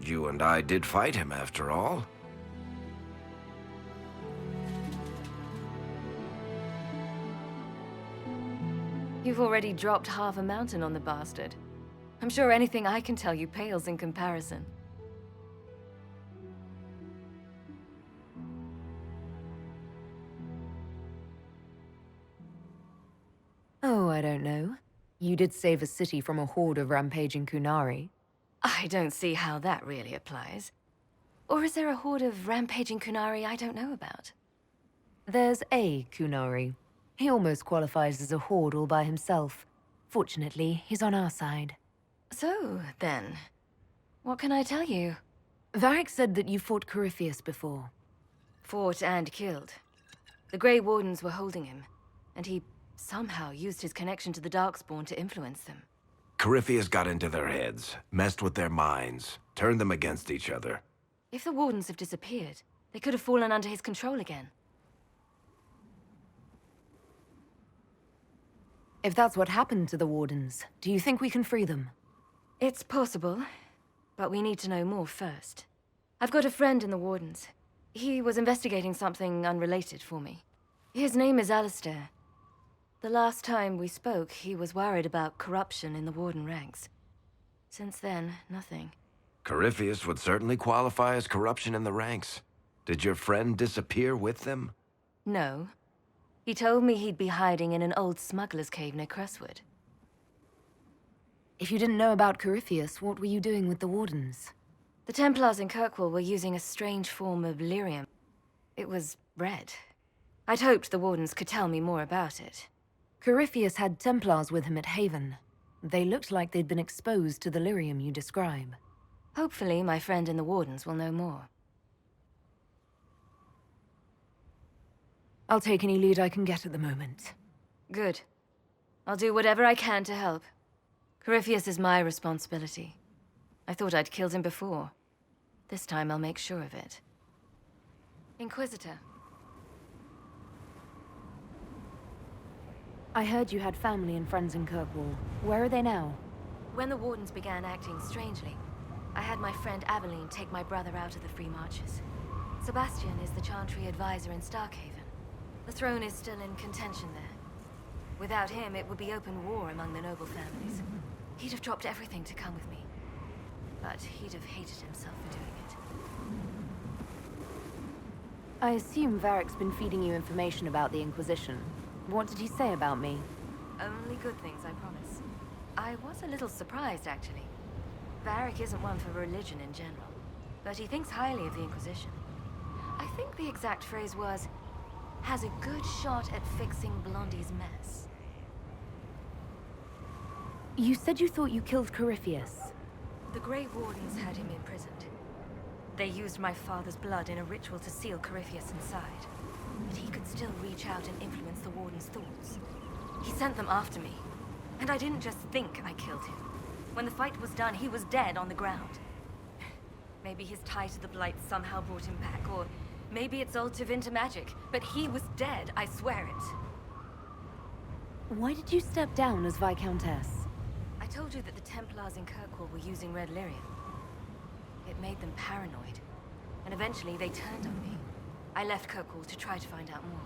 You and I did fight him, after all. You've already dropped half a mountain on the bastard. I'm sure anything I can tell you pales in comparison. Oh, I don't know. You did save a city from a horde of rampaging Kunari. I don't see how that really applies. Or is there a horde of rampaging Kunari I don't know about? There's a Kunari. He almost qualifies as a horde all by himself. Fortunately, he's on our side. So, then, what can I tell you? Varric said that you fought Corypheus before. Fought and killed. The Grey Wardens were holding him, and he somehow used his connection to the Darkspawn to influence them. Corypheus got into their heads, messed with their minds, turned them against each other. If the Wardens have disappeared, they could have fallen under his control again. If that's what happened to the Wardens, do you think we can free them? It's possible, but we need to know more first. I've got a friend in the Wardens. He was investigating something unrelated for me. His name is Alistair. The last time we spoke, he was worried about corruption in the Warden ranks. Since then, nothing. Corypheus would certainly qualify as corruption in the ranks. Did your friend disappear with them? No. He told me he'd be hiding in an old smuggler's cave near Crestwood. If you didn't know about Corypheus, what were you doing with the Wardens? The Templars in Kirkwall were using a strange form of lyrium. It was red. I'd hoped the Wardens could tell me more about it. Corypheus had Templars with him at Haven. They looked like they'd been exposed to the lyrium you describe. Hopefully, my friend in the Wardens will know more. I'll take any lead I can get at the moment. Good. I'll do whatever I can to help. Corypheus is my responsibility. I thought I'd killed him before. This time I'll make sure of it. Inquisitor. I heard you had family and friends in Kirkwall. Where are they now? When the Wardens began acting strangely, I had my friend Aveline take my brother out of the Free Marches. Sebastian is the Chantry advisor in Starkhaven. The throne is still in contention there. Without him, it would be open war among the noble families. He'd have dropped everything to come with me. But he'd have hated himself for doing it. I assume Varric's been feeding you information about the Inquisition. What did he say about me? Only good things, I promise. I was a little surprised, actually. Varric isn't one for religion in general, but he thinks highly of the Inquisition. I think the exact phrase was, has a good shot at fixing Blondie's mess. You said you thought you killed Corypheus. The Grey Wardens had him imprisoned. They used my father's blood in a ritual to seal Corypheus inside. But he could still reach out and influence the Warden's thoughts. He sent them after me. And I didn't just think I killed him. When the fight was done, he was dead on the ground. Maybe his tie to the Blight somehow brought him back, or maybe it's all Tevinter magic. But he was dead, I swear it. Why did you step down as Viscountess? I told you that the Templars in Kirkwall were using red lyrium. It made them paranoid. And eventually they turned on me. I left Kirkwall to try to find out more.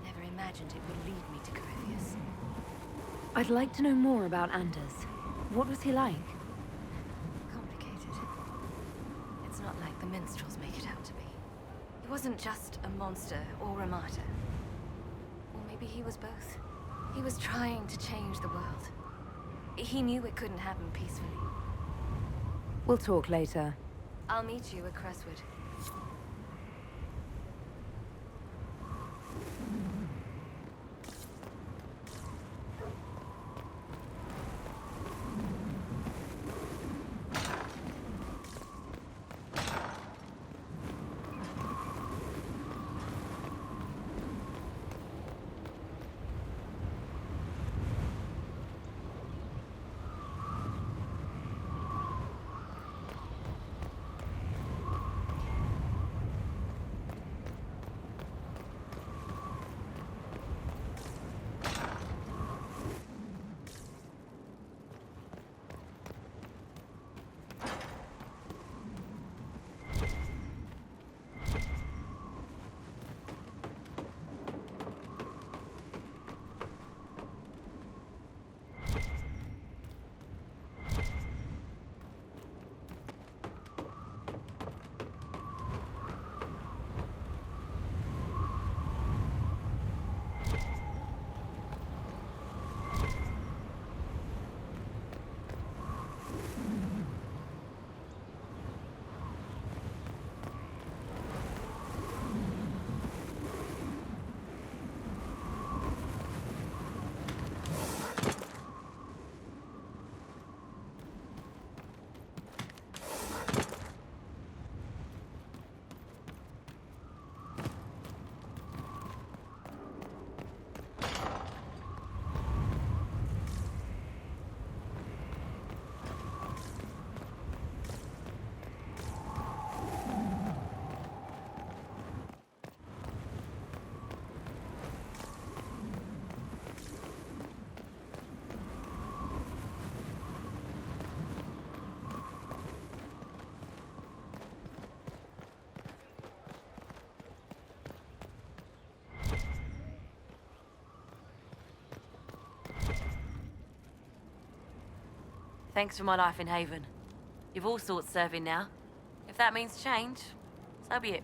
Never imagined it would lead me to Corypheus. I'd like to know more about Anders. What was he like? Complicated. It's not like the minstrels make it out to be. He wasn't just a monster or a martyr. Or maybe he was both. He was trying to change the world. He knew it couldn't happen peacefully. We'll talk later. I'll meet you at Crestwood. Thanks for my life in Haven. You've all sorts serving now. If that means change, so be it.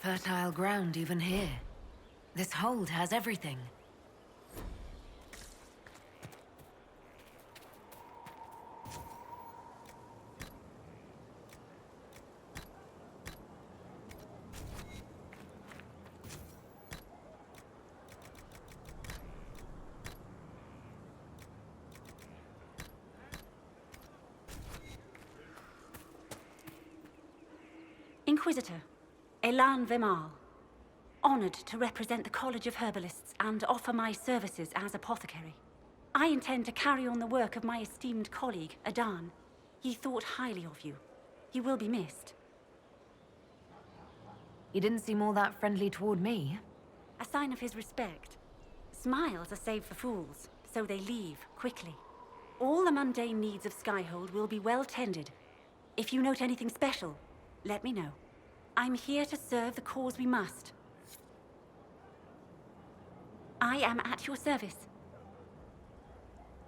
Fertile ground even here. This hold has everything. Inquisitor, Elan Vemal. Honored to represent the College of Herbalists and offer my services as apothecary. I intend to carry on the work of my esteemed colleague, Adan. He thought highly of you. You will be missed. He didn't seem all that friendly toward me. A sign of his respect. Smiles are saved for fools, so they leave quickly. All the mundane needs of Skyhold will be well tended. If you note anything special, let me know. I'm here to serve the cause we must. I am at your service.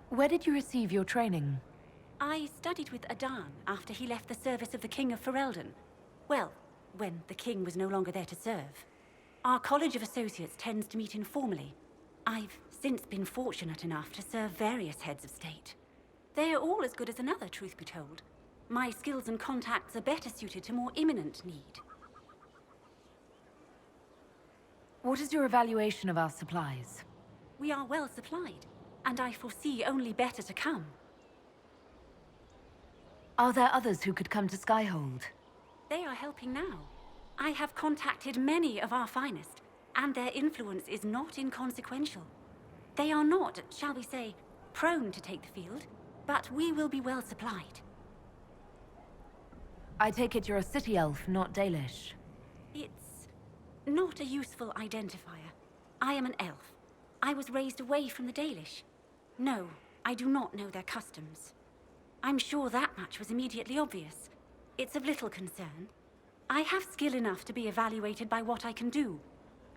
Where did you receive your training? I studied with Adan after he left the service of the King of Ferelden. Well, when the King was no longer there to serve. Our College of Associates tends to meet informally. I've since been fortunate enough to serve various heads of state. They're all as good as another, truth be told. My skills and contacts are better suited to more imminent need. What is your evaluation of our supplies? We are well supplied, and I foresee only better to come. Are there others who could come to Skyhold? They are helping now. I have contacted many of our finest, and their influence is not inconsequential. They are not, shall we say, prone to take the field, but we will be well supplied. I take it you're a city elf, not Dalish. It's not a useful identifier. I am an elf. I was raised away from the Dalish. No, I do not know their customs. I'm sure that much was immediately obvious. It's of little concern. I have skill enough to be evaluated by what I can do.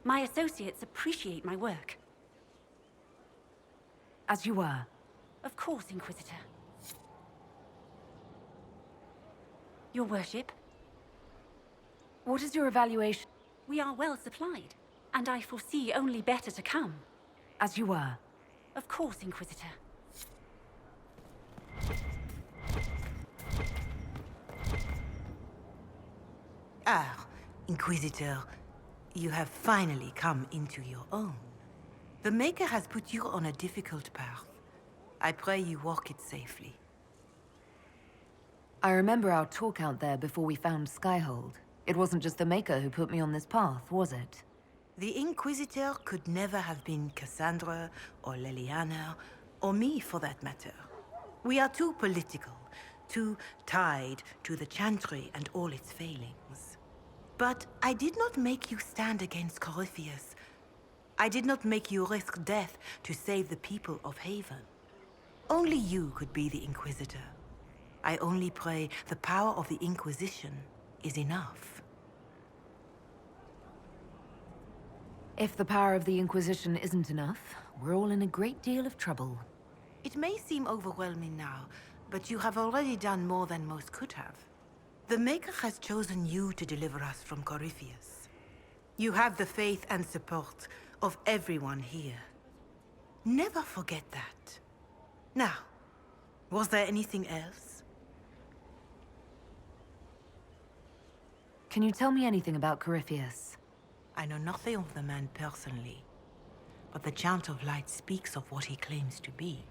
My associates appreciate my work. As you were. Of course, Inquisitor. Your worship? What is your evaluation? We are well supplied, and I foresee only better to come. As you were. Of course, Inquisitor. Ah, Inquisitor, you have finally come into your own. The Maker has put you on a difficult path. I pray you walk it safely. I remember our talk out there before we found Skyhold. It wasn't just the Maker who put me on this path, was it? The Inquisitor could never have been Cassandra, or Leliana, or me for that matter. We are too political, too tied to the Chantry and all its failings. But I did not make you stand against Corypheus. I did not make you risk death to save the people of Haven. Only you could be the Inquisitor. I only pray the power of the Inquisition is enough. If the power of the Inquisition isn't enough, we're all in a great deal of trouble. It may seem overwhelming now, but you have already done more than most could have. The Maker has chosen you to deliver us from Corypheus. You have the faith and support of everyone here. Never forget that. Now, was there anything else? Can you tell me anything about Corypheus? I know nothing of the man personally, but the Chant of Light speaks of what he claims to be.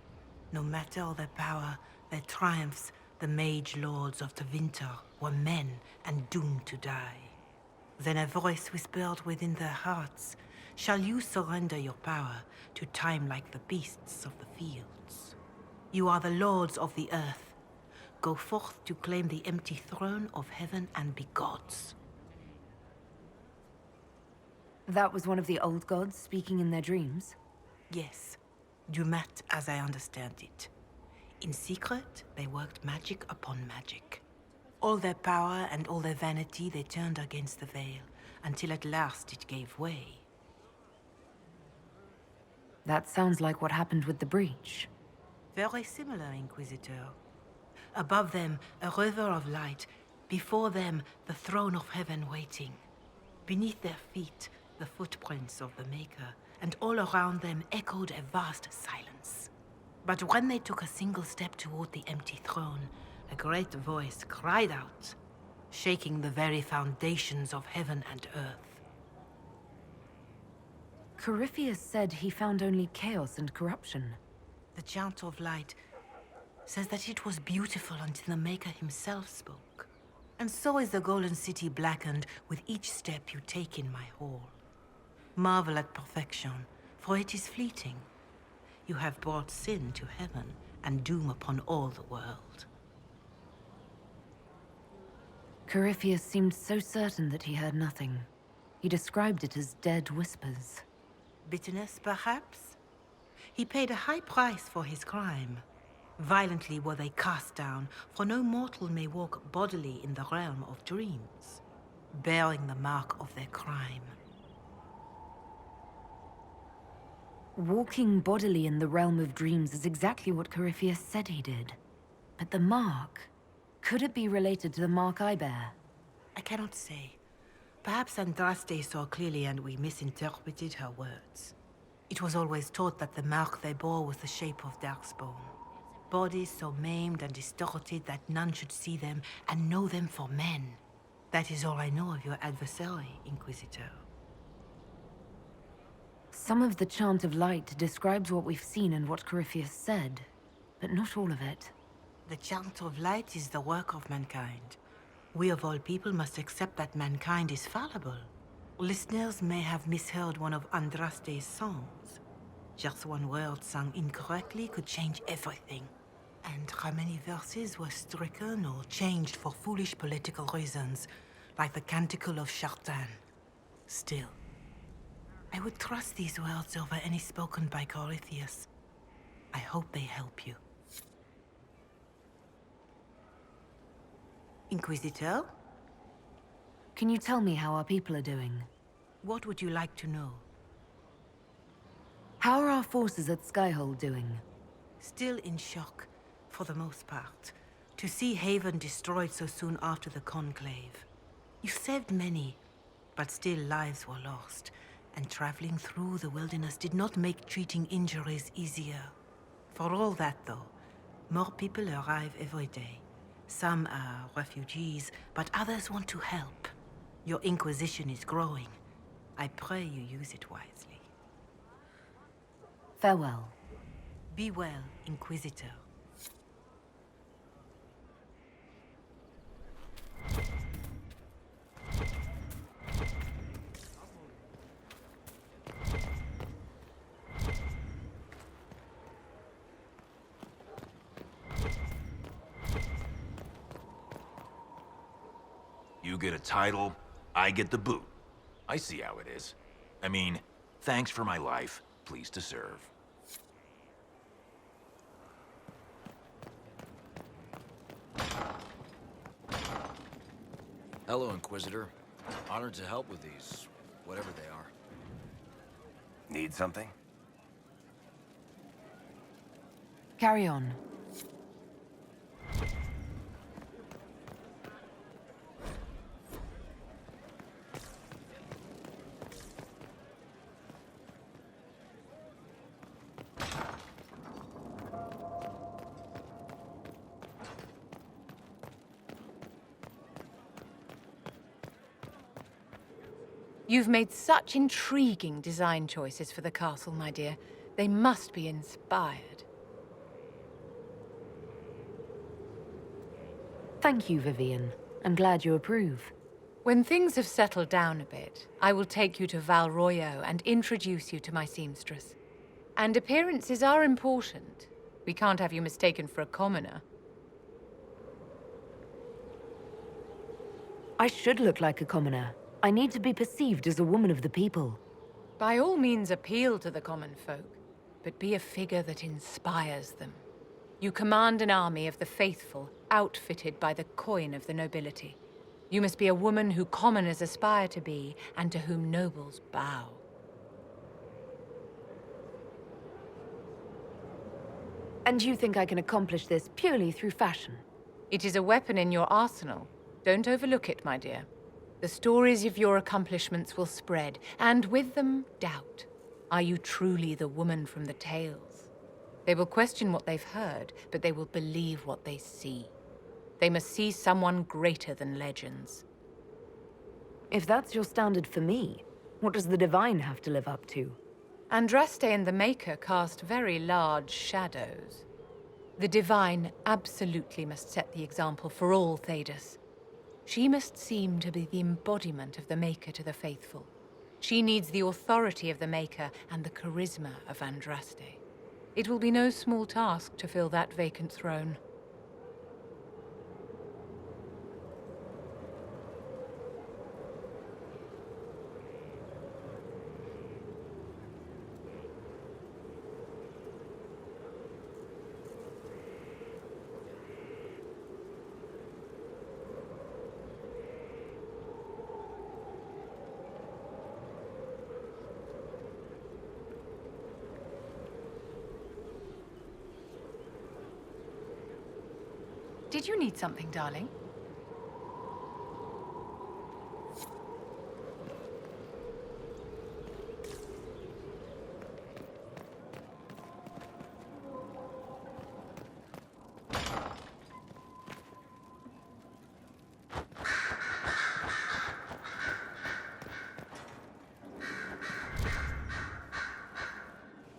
No matter their power, their triumphs, the mage lords of Tevinter were men and doomed to die. Then a voice whispered within their hearts, "Shall you surrender your power to time like the beasts of the fields? You are the lords of the earth. Go forth to claim the empty throne of heaven and be gods." That was one of the old gods speaking in their dreams? Yes, Dumat as I understand it. In secret, they worked magic upon magic. All their power and all their vanity they turned against the veil, until at last it gave way. That sounds like what happened with the breach. Very similar, Inquisitor. Above them, a river of light. Before them, the throne of heaven waiting. Beneath their feet, the footprints of the Maker, and all around them echoed a vast silence. But when they took a single step toward the empty throne, a great voice cried out, shaking the very foundations of heaven and earth. Corypheus said he found only chaos and corruption. The Chant of Light says that it was beautiful until the Maker himself spoke. And so is the Golden City blackened with each step you take in my hall. Marvel at perfection, for it is fleeting. You have brought sin to heaven and doom upon all the world. Corypheus seemed so certain that he heard nothing. He described it as dead whispers. Bitterness, perhaps? He paid a high price for his crime. Violently were they cast down, for no mortal may walk bodily in the realm of dreams, bearing the mark of their crime. Walking bodily in the realm of dreams is exactly what Corypheus said he did. But the mark... could it be related to the mark I bear? I cannot say. Perhaps Andraste saw clearly and we misinterpreted her words. It was always taught that the mark they bore was the shape of Darkspawn. Bodies so maimed and distorted that none should see them and know them for men. That is all I know of your adversary, Inquisitor. Some of the Chant of Light describes what we've seen and what Corypheus said, but not all of it. The Chant of Light is the work of mankind. We of all people must accept that mankind is fallible. Listeners may have misheard one of Andraste's songs. Just one word sung incorrectly could change everything. And how many verses were stricken or changed for foolish political reasons, like the Canticle of Chartan. Still, I would trust these words over any spoken by Corypheus. I hope they help you. Inquisitor? Can you tell me how our people are doing? What would you like to know? How are our forces at Skyhold doing? Still in shock, for the most part, to see Haven destroyed so soon after the Conclave. You saved many, but still lives were lost, and traveling through the wilderness did not make treating injuries easier. For all that, though, more people arrive every day. Some are refugees, but others want to help. Your Inquisition is growing. I pray you use it wisely. Farewell. Be well, Inquisitor. You get a title, I get the boot. I see how it is. I mean, thanks for my life, pleased to serve. Hello, Inquisitor. Honored to help with these, whatever they are. Need something? Carry on. You've made such intriguing design choices for the castle, my dear. They must be inspired. Thank you, Vivian. I'm glad you approve. When things have settled down a bit, I will take you to Val Royeaux and introduce you to my seamstress. And appearances are important. We can't have you mistaken for a commoner. I should look like a commoner. I need to be perceived as a woman of the people. By all means appeal to the common folk, but be a figure that inspires them. You command an army of the faithful, outfitted by the coin of the nobility. You must be a woman who commoners aspire to be, and to whom nobles bow. And you think I can accomplish this purely through fashion? It is a weapon in your arsenal. Don't overlook it, my dear. The stories of your accomplishments will spread, and with them, doubt. Are you truly the woman from the tales? They will question what they've heard, but they will believe what they see. They must see someone greater than legends. If that's your standard for me, what does the Divine have to live up to? Andraste and the Maker cast very large shadows. The Divine absolutely must set the example for all Thedas. She must seem to be the embodiment of the Maker to the faithful. She needs the authority of the Maker and the charisma of Andraste. It will be no small task to fill that vacant throne. Did you need something, darling?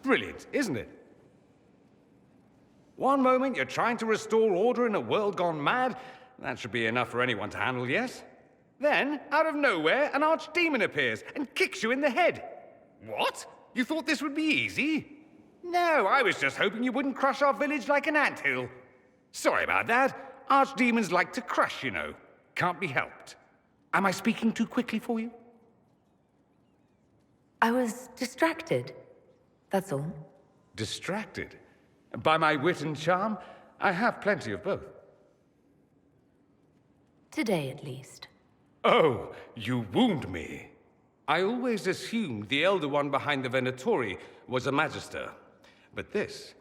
Brilliant, isn't it? One moment you're trying to restore order in a world gone mad. That should be enough for anyone to handle, yes? Then, out of nowhere, an archdemon appears and kicks you in the head. What? You thought this would be easy? No, I was just hoping you wouldn't crush our village like an anthill. Sorry about that. Archdemons like to crush, you know. Can't be helped. Am I speaking too quickly for you? I was distracted. That's all. Distracted? By my wit and charm? I have plenty of both. Today, at least. Oh, you wound me. I always assumed the Elder One behind the Venatori was a Magister. But this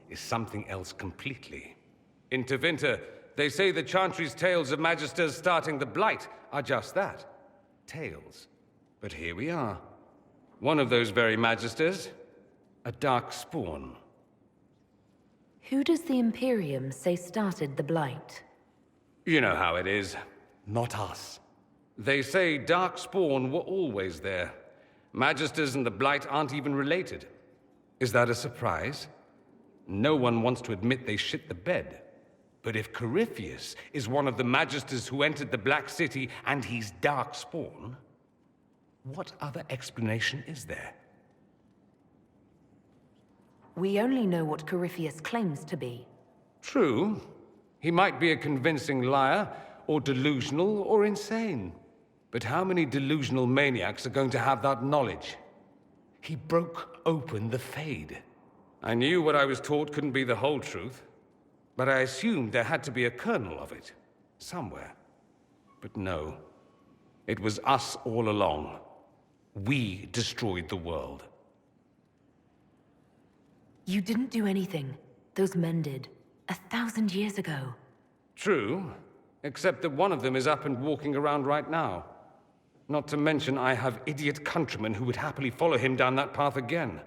is something else completely. In Tevinter, they say the Chantry's tales of Magisters starting the Blight are just that. Tales. But here we are. One of those very Magisters. A dark spawn. Who does the Imperium say started the Blight? You know how it is. Not us. They say Darkspawn were always there. Magisters and the Blight aren't even related. Is that a surprise? No one wants to admit they shit the bed. But if Corypheus is one of the Magisters who entered the Black City and he's Darkspawn, what other explanation is there? We only know what Corypheus claims to be. True. He might be a convincing liar, or delusional, or insane. But how many delusional maniacs are going to have that knowledge? He broke open the Fade. I knew what I was taught couldn't be the whole truth, but I assumed there had to be a kernel of it, somewhere. But no. It was us all along. We destroyed the world. You didn't do anything. Those men did. 1,000 years ago. True, except that one of them is up and walking around right now. Not to mention I have idiot countrymen who would happily follow him down that path again.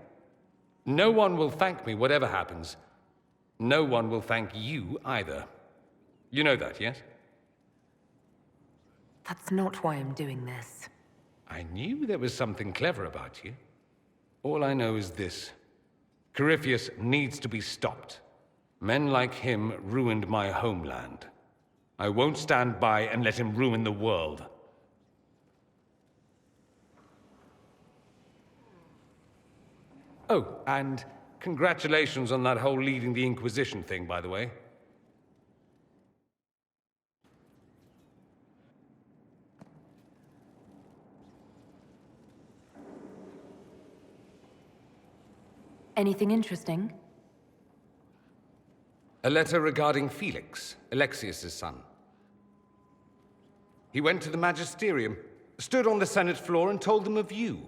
No one will thank me whatever happens. No one will thank you either. You know that, yes? That's not why I'm doing this. I knew there was something clever about you. All I know is this. Corypheus needs to be stopped. Men like him ruined my homeland. I won't stand by and let him ruin the world. Oh, and congratulations on that whole leading the Inquisition thing, by the way. Anything interesting? A letter regarding Felix, Alexius' son. He went to the Magisterium, stood on the Senate floor and told them of you.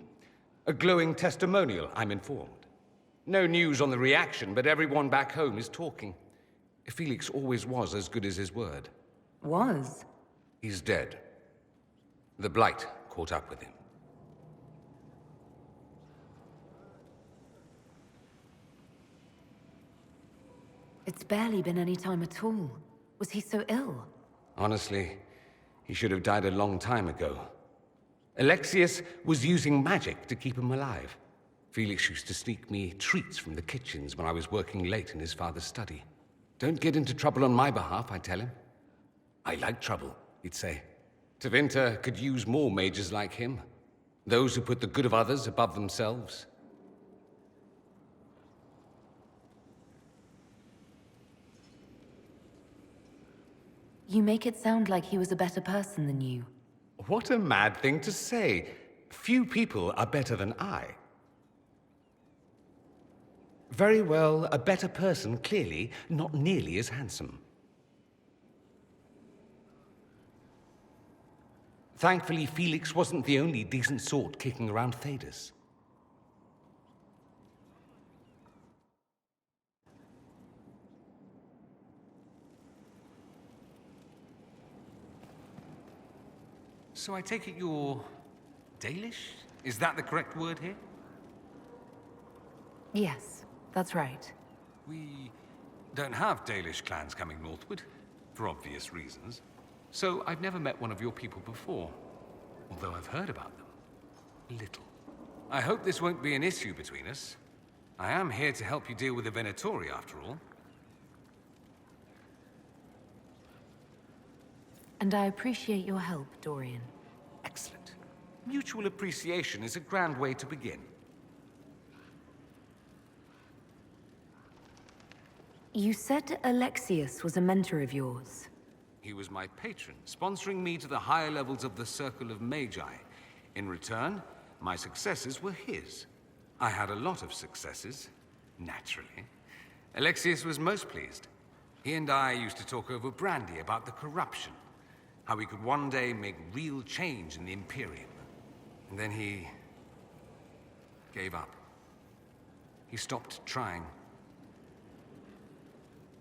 A glowing testimonial, I'm informed. No news on the reaction, but everyone back home is talking. Felix always was as good as his word. Was? He's dead. The Blight caught up with him. It's barely been any time at all. Was he so ill? Honestly, he should have died a long time ago. Alexius was using magic to keep him alive. Felix used to sneak me treats from the kitchens when I was working late in his father's study. Don't get into trouble on my behalf, I tell him. I like trouble, he'd say. Tevinter could use more mages like him. Those who put the good of others above themselves. You make it sound like he was a better person than you. What a mad thing to say. Few people are better than I. Very well, a better person, clearly, not nearly as handsome. Thankfully, Felix wasn't the only decent sort kicking around Thedas. So I take it you're Dalish? Is that the correct word here? Yes, that's right. We don't have Dalish clans coming northward, for obvious reasons. So I've never met one of your people before, although I've heard about them. Little. I hope this won't be an issue between us. I am here to help you deal with the Venatori, after all. And I appreciate your help, Dorian. Excellent. Mutual appreciation is a grand way to begin. You said Alexius was a mentor of yours. He was my patron, sponsoring me to the higher levels of the Circle of Magi. In return, my successes were his. I had a lot of successes, naturally. Alexius was most pleased. He and I used to talk over brandy about the corruption, how we could one day make real change in the Imperium. And then he gave up. He stopped trying.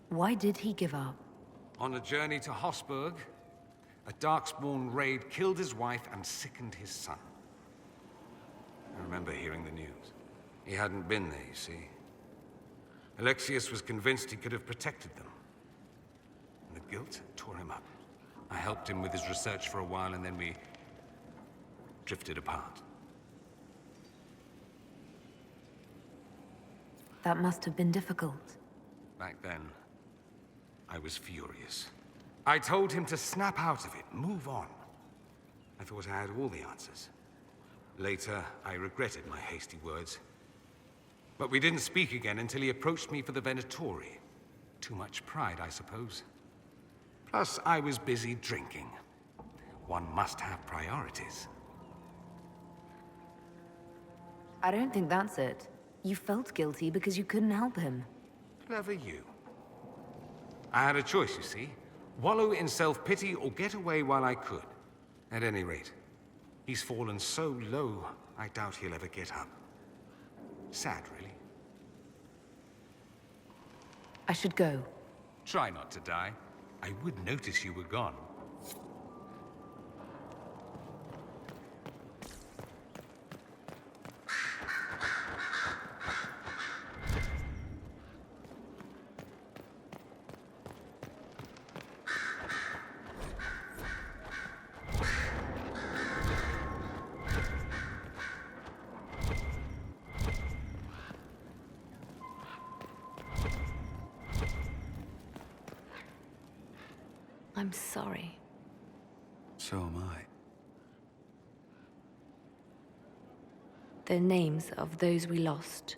Why did he give up? On a journey to Hossberg, a Darkspawn raid killed his wife and sickened his son. I remember hearing the news. He hadn't been there, you see. Alexius was convinced he could have protected them. And the guilt tore him up. I helped him with his research for a while, and then we drifted apart. That must have been difficult. Back then, I was furious. I told him to snap out of it, move on. I thought I had all the answers. Later, I regretted my hasty words. But we didn't speak again until he approached me for the Venatori. Too much pride, I suppose. Plus, I was busy drinking. One must have priorities. I don't think that's it. You felt guilty because you couldn't help him. Clever you. I had a choice, you see. Wallow in self-pity or get away while I could. At any rate, he's fallen so low, I doubt he'll ever get up. Sad, really. I should go. Try not to die. I would notice you were gone. I'm sorry. So am I. The names of those we lost.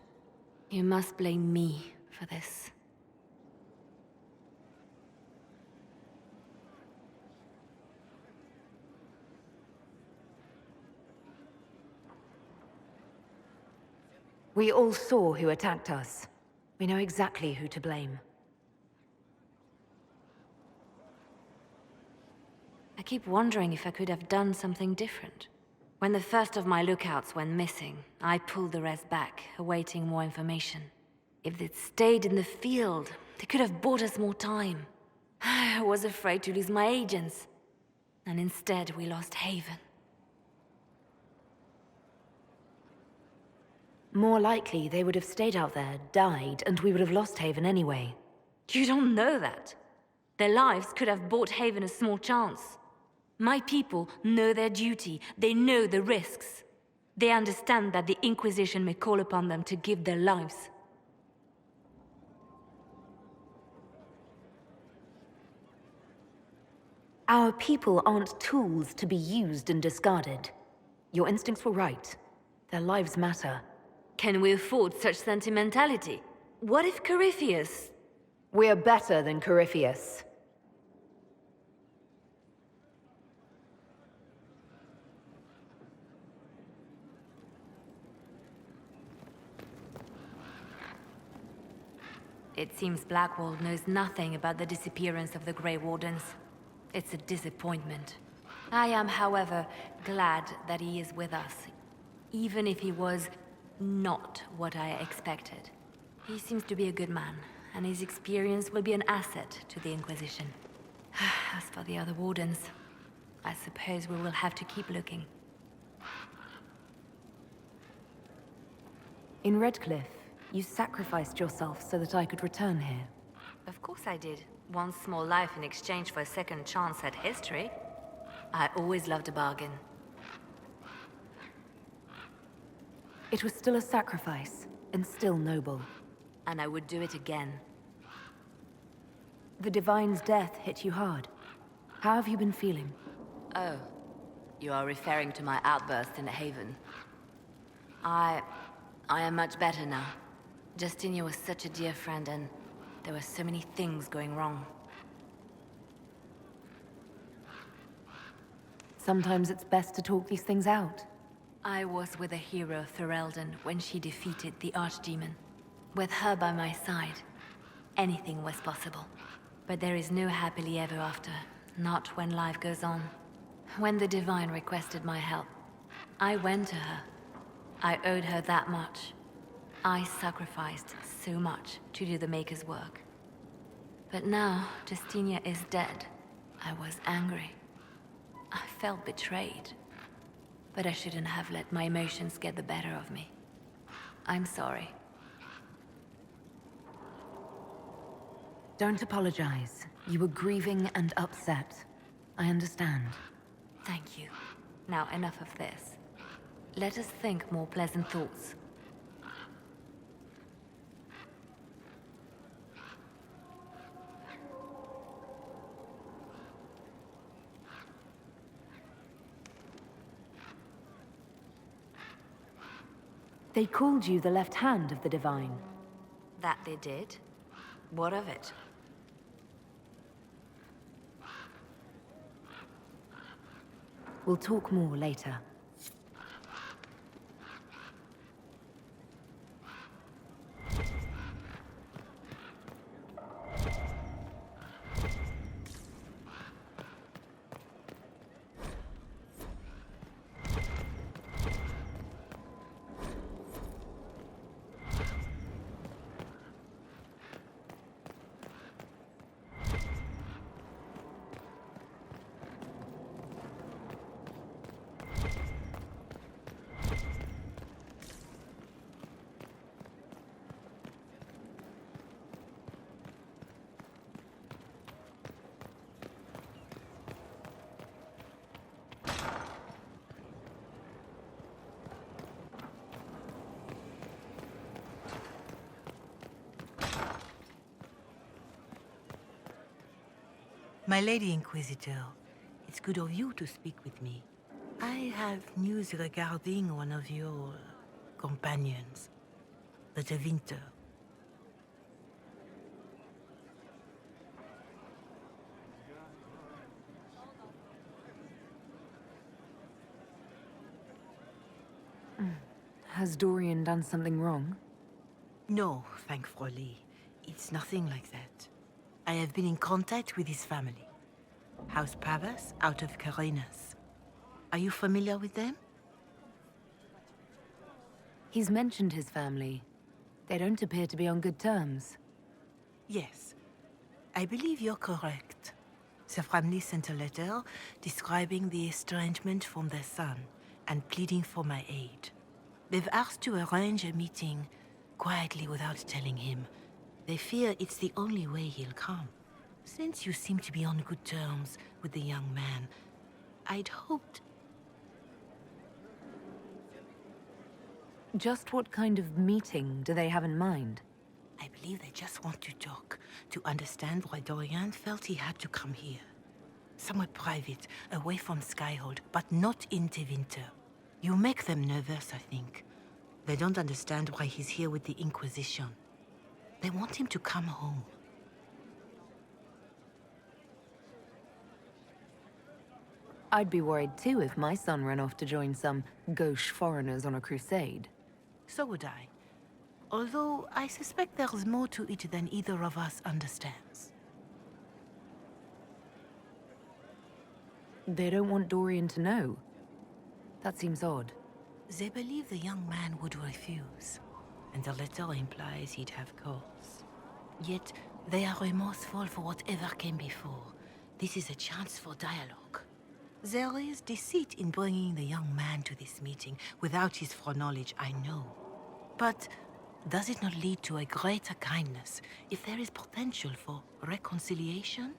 You must blame me for this. We all saw who attacked us. We know exactly who to blame. I keep wondering if I could have done something different. When the first of my lookouts went missing, I pulled the rest back, awaiting more information. If they'd stayed in the field, they could have bought us more time. I was afraid to lose my agents. And instead, we lost Haven. More likely, they would have stayed out there, died, and we would have lost Haven anyway. You don't know that. Their lives could have bought Haven a small chance. My people know their duty. They know the risks. They understand that the Inquisition may call upon them to give their lives. Our people aren't tools to be used and discarded. Your instincts were right. Their lives matter. Can we afford such sentimentality? What if Corypheus... We're better than Corypheus. It seems Blackwall knows nothing about the disappearance of the Grey Wardens. It's a disappointment. I am, however, glad that he is with us, even if he was not what I expected. He seems to be a good man, and his experience will be an asset to the Inquisition. As for the other Wardens, I suppose we will have to keep looking. In Redcliffe, you sacrificed yourself so that I could return here. Of course I did. One small life in exchange for a second chance at history. I always loved a bargain. It was still a sacrifice, and still noble. And I would do it again. The Divine's death hit you hard. How have you been feeling? Oh, you are referring to my outburst in Haven. I am much better now. Justinia was such a dear friend, and there were so many things going wrong. Sometimes it's best to talk these things out. I was with the hero Ferelden when she defeated the Archdemon. With her by my side, anything was possible. But there is no happily ever after, not when life goes on. When the Divine requested my help, I went to her. I owed her that much. I sacrificed so much to do the Maker's work. But now, Justinia is dead. I was angry. I felt betrayed. But I shouldn't have let my emotions get the better of me. I'm sorry. Don't apologize. You were grieving and upset. I understand. Thank you. Now enough of this. Let us think more pleasant thoughts. They called you the left hand of the Divine. That they did? What of it? We'll talk more later. My Lady Inquisitor, it's good of you to speak with me. I have news regarding one of your companions, the Tevinter. Has Dorian done something wrong? No, thankfully. It's nothing like that. I have been in contact with his family. House Pavas, out of Carenas. Are you familiar with them? He's mentioned his family. They don't appear to be on good terms. Yes. I believe you're correct. The family sent a letter describing the estrangement from their son and pleading for my aid. They've asked to arrange a meeting quietly without telling him. They fear it's the only way he'll come. Since you seem to be on good terms with the young man, I'd hoped... Just what kind of meeting do they have in mind? I believe they just want to talk, to understand why Dorian felt he had to come here. Somewhere private, away from Skyhold, but not in Tevinter. You make them nervous, I think. They don't understand why he's here with the Inquisition. They want him to come home. I'd be worried too if my son ran off to join some gauche foreigners on a crusade. So would I. Although I suspect there's more to it than either of us understands. They don't want Dorian to know. That seems odd. They believe the young man would refuse, and the letter implies he'd have cause. Yet, they are remorseful for whatever came before. This is a chance for dialogue. There is deceit in bringing the young man to this meeting without his foreknowledge, I know. But does it not lead to a greater kindness if there is potential for reconciliation?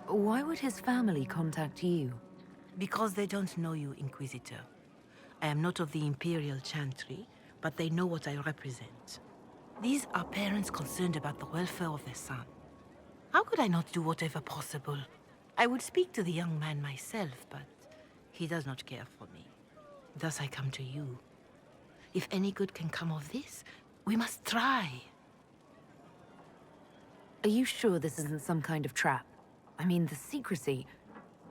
Why would his family contact you? Because they don't know you, Inquisitor. I am not of the Imperial Chantry, but they know what I represent. These are parents concerned about the welfare of their son. How could I not do whatever possible? I would speak to the young man myself, but he does not care for me. Thus I come to you. If any good can come of this, we must try. Are you sure this isn't some kind of trap? I mean, the secrecy...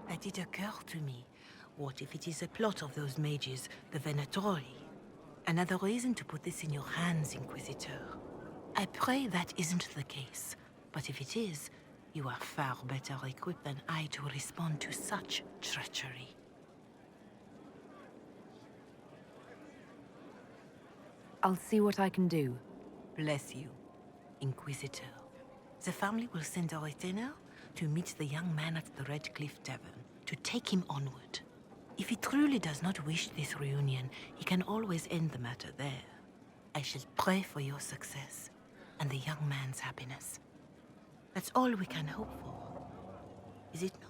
That it occurred to me. What if it is a plot of those mages, the Venatori? Another reason to put this in your hands, Inquisitor. I pray that isn't the case. But if it is, you are far better equipped than I to respond to such treachery. I'll see what I can do. Bless you, Inquisitor. The family will send a retainer to meet the young man at the Red Cliff Tavern, to take him onward. If he truly does not wish this reunion, he can always end the matter there. I shall pray for your success, and the young man's happiness. That's all we can hope for, is it not?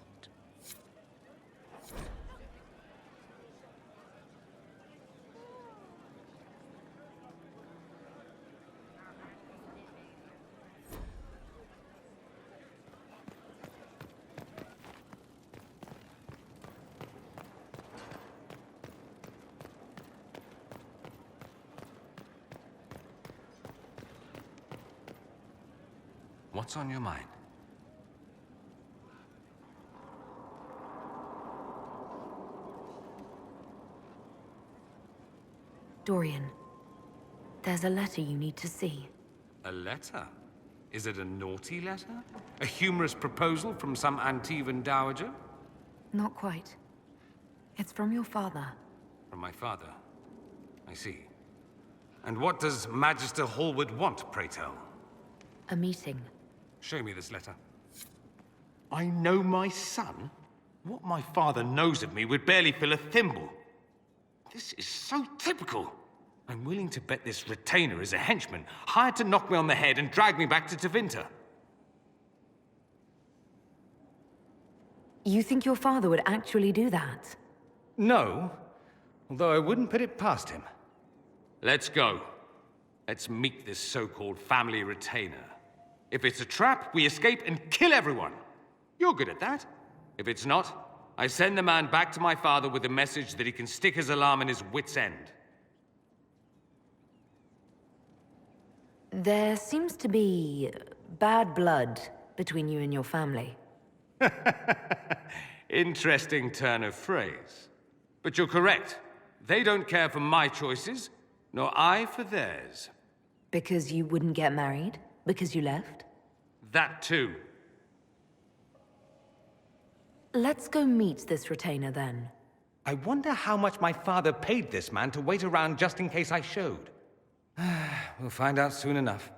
What's on your mind? Dorian, there's a letter you need to see. A letter? Is it a naughty letter? A humorous proposal from some Antivan dowager? Not quite. It's from your father. From my father? I see. And what does Magister Hallward want, pray tell? A meeting. Show me this letter. I know my son? What my father knows of me would barely fill a thimble. This is so typical. I'm willing to bet this retainer is a henchman, hired to knock me on the head and drag me back to Tevinter. You think your father would actually do that? No, although I wouldn't put it past him. Let's go. Let's meet this so-called family retainer. If it's a trap, we escape and kill everyone. You're good at that. If it's not, I send the man back to my father with a message that he can stick his alarm in his wit's end. There seems to be bad blood between you and your family. Interesting turn of phrase. But you're correct. They don't care for my choices, nor I for theirs. Because you wouldn't get married? Because you left? That too. Let's go meet this retainer then. I wonder how much my father paid this man to wait around just in case I showed. We'll find out soon enough.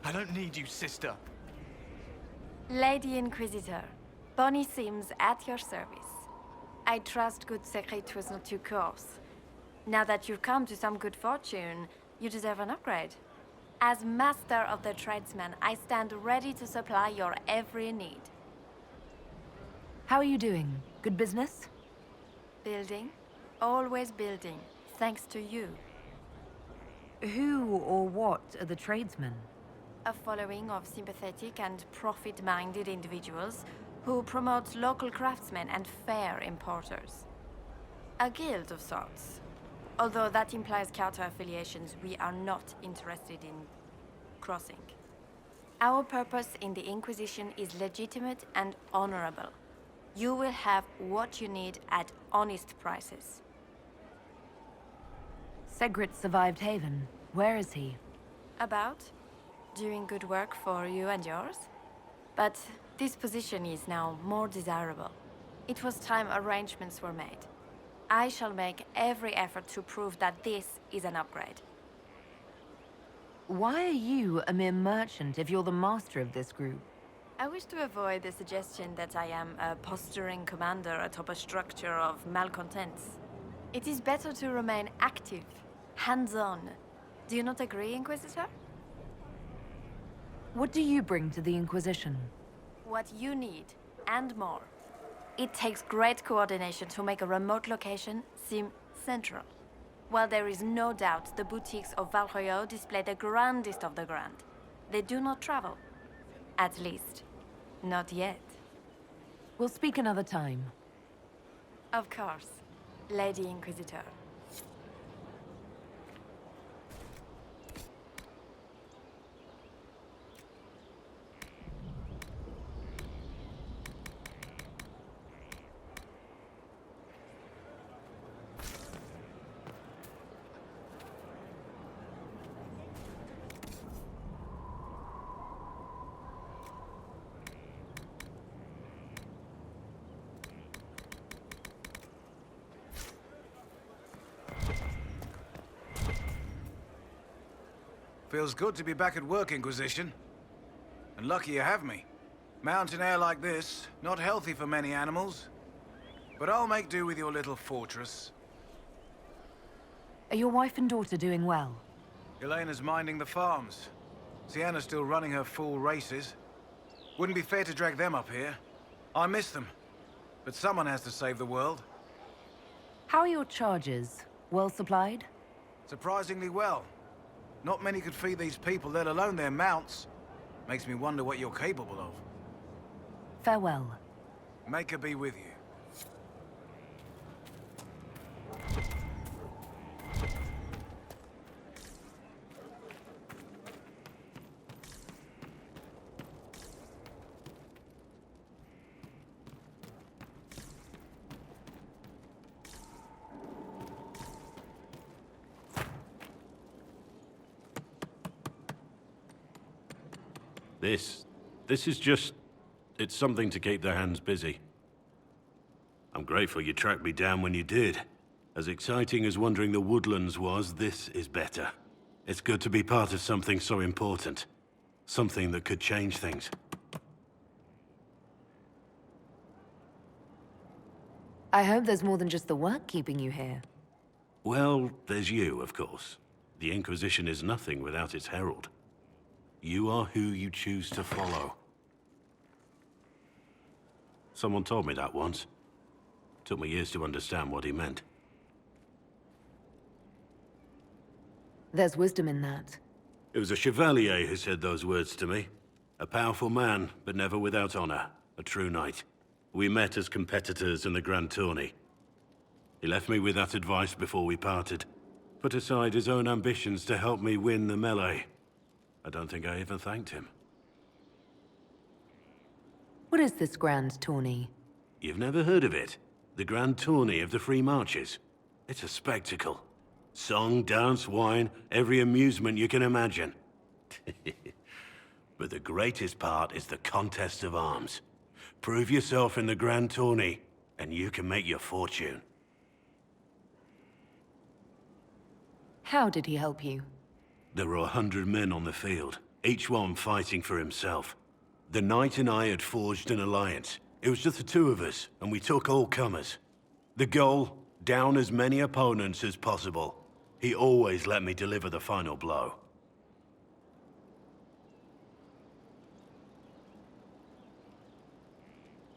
I don't need you, sister. Lady Inquisitor, Bonnie Sims at your service. I trust good Secret was not too coarse. Now that you've come to some good fortune, you deserve an upgrade. As Master of the Tradesman, I stand ready to supply your every need. How are you doing? Good business? Building? Always building, thanks to you. Who or what are the tradesmen? A following of sympathetic and profit-minded individuals who promote local craftsmen and fair importers. A guild of sorts. Although that implies counter-affiliations we are not interested in crossing. Our purpose in the Inquisition is legitimate and honorable. You will have what you need at honest prices. Segrit survived Haven. Where is he? About? Doing good work for you and yours? But this position is now more desirable. It was time arrangements were made. I shall make every effort to prove that this is an upgrade. Why are you a mere merchant if you're the master of this group? I wish to avoid the suggestion that I am a posturing commander atop a structure of malcontents. It is better to remain active, hands-on. Do you not agree, Inquisitor? What do you bring to the Inquisition? What you need, and more. It takes great coordination to make a remote location seem central. While there is no doubt the boutiques of Val Royeaux display the grandest of the grand, they do not travel. At least, not yet. We'll speak another time. Of course, Lady Inquisitor. Feels good to be back at work, Inquisition. And lucky you have me. Mountain air like this, not healthy for many animals. But I'll make do with your little fortress. Are your wife and daughter doing well? Elena's minding the farms. Sienna's still running her full races. Wouldn't be fair to drag them up here. I miss them. But someone has to save the world. How are your charges? Well supplied? Surprisingly well. Not many could feed these people, let alone their mounts. Makes me wonder what you're capable of. Farewell. Maker be with you. This is just... it's something to keep their hands busy. I'm grateful you tracked me down when you did. As exciting as wandering the woodlands was, this is better. It's good to be part of something so important. Something that could change things. I hope there's more than just the work keeping you here. Well, there's you, of course. The Inquisition is nothing without its herald. You are who you choose to follow. Someone told me that once. Took me years to understand what he meant. There's wisdom in that. It was a Chevalier who said those words to me. A powerful man, but never without honor. A true knight. We met as competitors in the Grand Tourney. He left me with that advice before we parted. Put aside his own ambitions to help me win the melee. I don't think I even thanked him. What is this grand tourney? You've never heard of it? The Grand Tourney of the Free Marches. It's a spectacle. Song, dance, wine, every amusement you can imagine. But the greatest part is the contest of arms. Prove yourself in the Grand Tourney, and you can make your fortune. How did he help you? There were 100 men on the field, each one fighting for himself. The knight and I had forged an alliance. It was just the two of us, and we took all comers. The goal, down as many opponents as possible. He always let me deliver the final blow.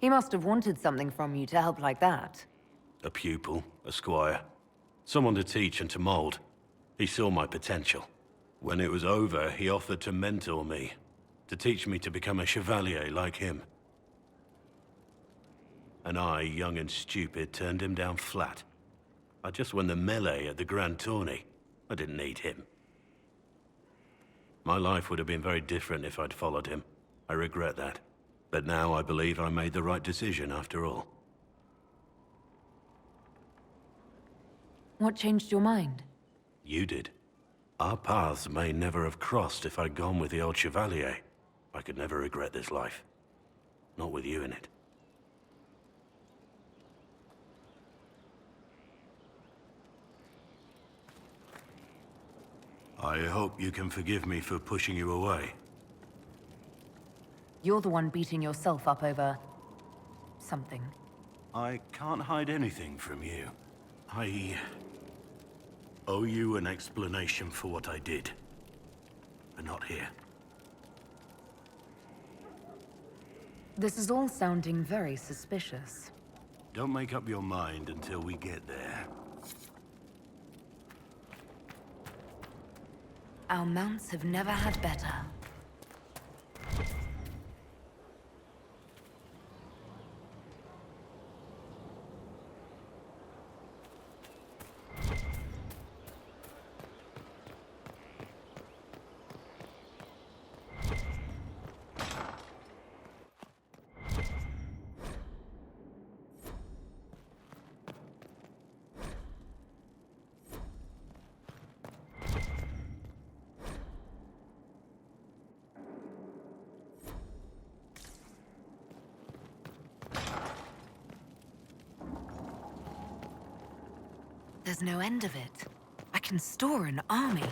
He must have wanted something from you to help like that. A pupil, a squire. Someone to teach and to mold. He saw my potential. When it was over, he offered to mentor me, to teach me to become a chevalier like him. And I, young and stupid, turned him down flat. I just won the melee at the Grand Tourney. I didn't need him. My life would have been very different if I'd followed him. I regret that. But now I believe I made the right decision after all. What changed your mind? You did. Our paths may never have crossed if I'd gone with the old Chevalier. I could never regret this life. Not with you in it. I hope you can forgive me for pushing you away. You're the one beating yourself up over... something. I can't hide anything from you. I owe you an explanation for what I did. But not here. This is all sounding very suspicious. Don't make up your mind until we get there. Our mounts have never had better. There's no end of it. I can store an army.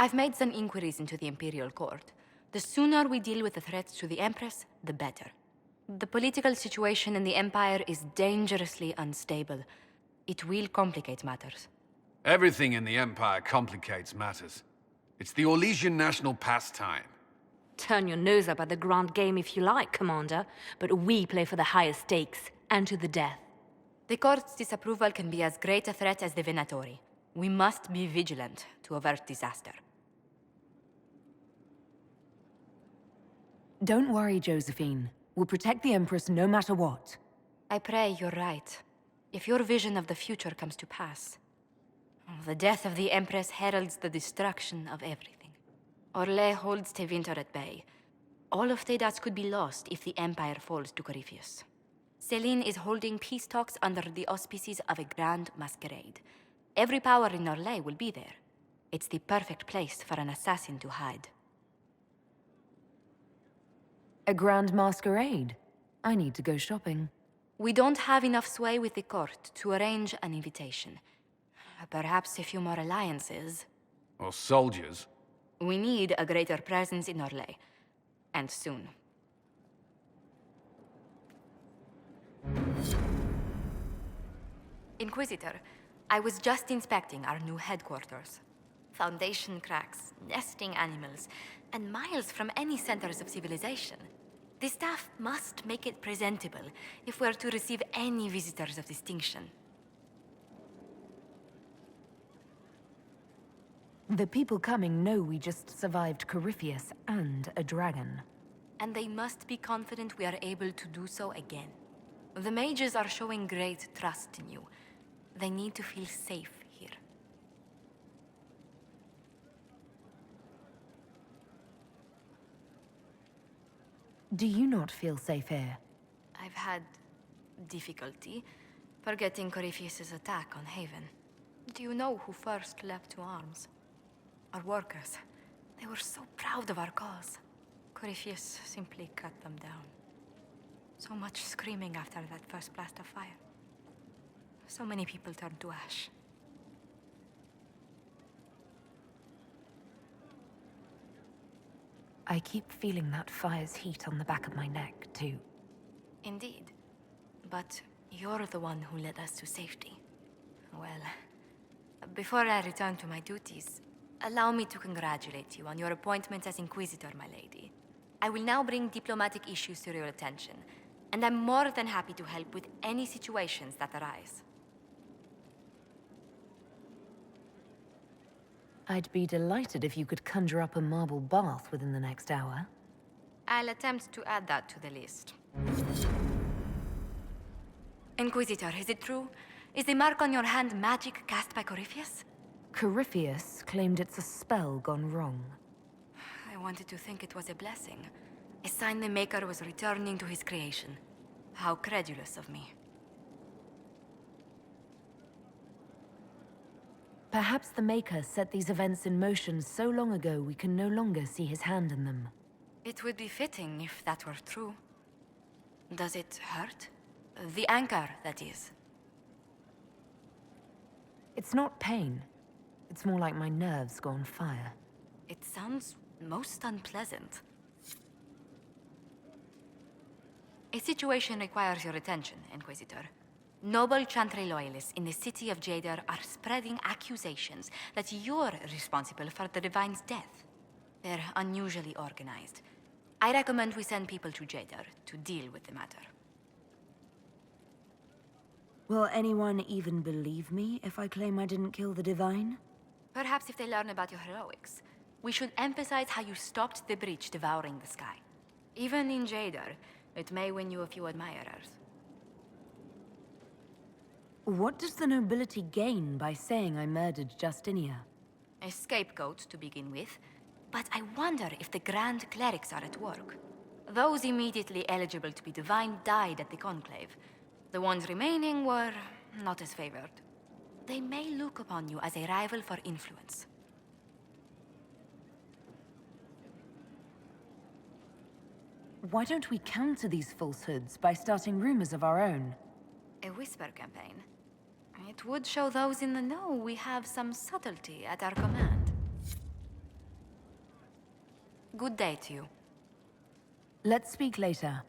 I've made some inquiries into the Imperial Court. The sooner we deal with the threats to the Empress, the better. The political situation in the Empire is dangerously unstable. It will complicate matters. Everything in the Empire complicates matters. It's the Orlesian national pastime. Turn your nose up at the grand game if you like, Commander, but we play for the highest stakes, and to the death. The Court's disapproval can be as great a threat as the Venatori. We must be vigilant to avert disaster. Don't worry, Josephine. We'll protect the Empress no matter what. I pray you're right. If your vision of the future comes to pass, the death of the Empress heralds the destruction of everything. Orlais holds Tevinter at bay. All of Thedas could be lost if the Empire falls to Corypheus. Selene is holding peace talks under the auspices of a grand masquerade. Every power in Orlais will be there. It's the perfect place for an assassin to hide. A grand masquerade? I need to go shopping. We don't have enough sway with the court to arrange an invitation. Perhaps a few more alliances. Or soldiers. We need a greater presence in Orlais. And soon. Inquisitor, I was just inspecting our new headquarters. Foundation cracks, nesting animals, and miles from any centers of civilization. The staff must make it presentable if we're to receive any visitors of distinction. The people coming know we just survived Corypheus and a dragon. And they must be confident we are able to do so again. The mages are showing great trust in you. They need to feel safe here. Do you not feel safe here? I've had difficulty forgetting Corypheus's attack on Haven. Do you know who first leapt to arms? Our workers. They were so proud of our cause. Corypheus simply cut them down. So much screaming after that first blast of fire. So many people turned to ash. I keep feeling that fire's heat on the back of my neck, too. Indeed. But you're the one who led us to safety. Well, before I return to my duties, allow me to congratulate you on your appointment as Inquisitor, my lady. I will now bring diplomatic issues to your attention, and I'm more than happy to help with any situations that arise. I'd be delighted if you could conjure up a marble bath within the next hour. I'll attempt to add that to the list. Inquisitor, is it true? Is the mark on your hand magic cast by Corypheus? Corypheus claimed it's a spell gone wrong. I wanted to think it was a blessing. A sign the Maker was returning to his creation. How credulous of me. Perhaps the Maker set these events in motion so long ago we can no longer see his hand in them. It would be fitting if that were true. Does it hurt? The anchor, that is. It's not pain. It's more like my nerves go on fire. It sounds most unpleasant. A situation requires your attention, Inquisitor. Noble Chantry loyalists in the city of Jadar are spreading accusations that you're responsible for the Divine's death. They're unusually organized. I recommend we send people to Jadar to deal with the matter. Will anyone even believe me if I claim I didn't kill the Divine? Perhaps if they learn about your heroics. We should emphasize how you stopped the breach devouring the sky. Even in Jadar, it may win you a few admirers. What does the nobility gain by saying I murdered Justinia? A scapegoat to begin with, but I wonder if the Grand Clerics are at work. Those immediately eligible to be divine died at the Conclave. The ones remaining were not as favored. They may look upon you as a rival for influence. Why don't we counter these falsehoods by starting rumors of our own? A whisper campaign. It would show those in the know we have some subtlety at our command. Good day to you. Let's speak later.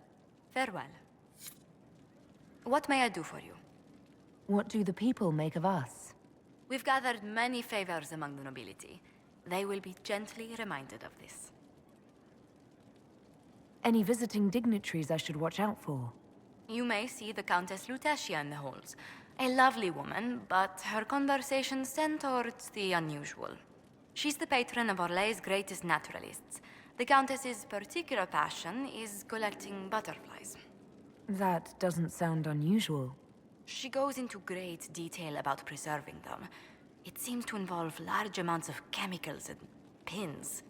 Farewell. What may I do for you? What do the people make of us? We've gathered many favors among the nobility. They will be gently reminded of this. Any visiting dignitaries I should watch out for? You may see the Countess Lutetia in the halls. A lovely woman, but her conversations tend towards the unusual. She's the patron of Orlay's greatest naturalists. The Countess's particular passion is collecting butterflies. That doesn't sound unusual. She goes into great detail about preserving them. It seems to involve large amounts of chemicals and pins.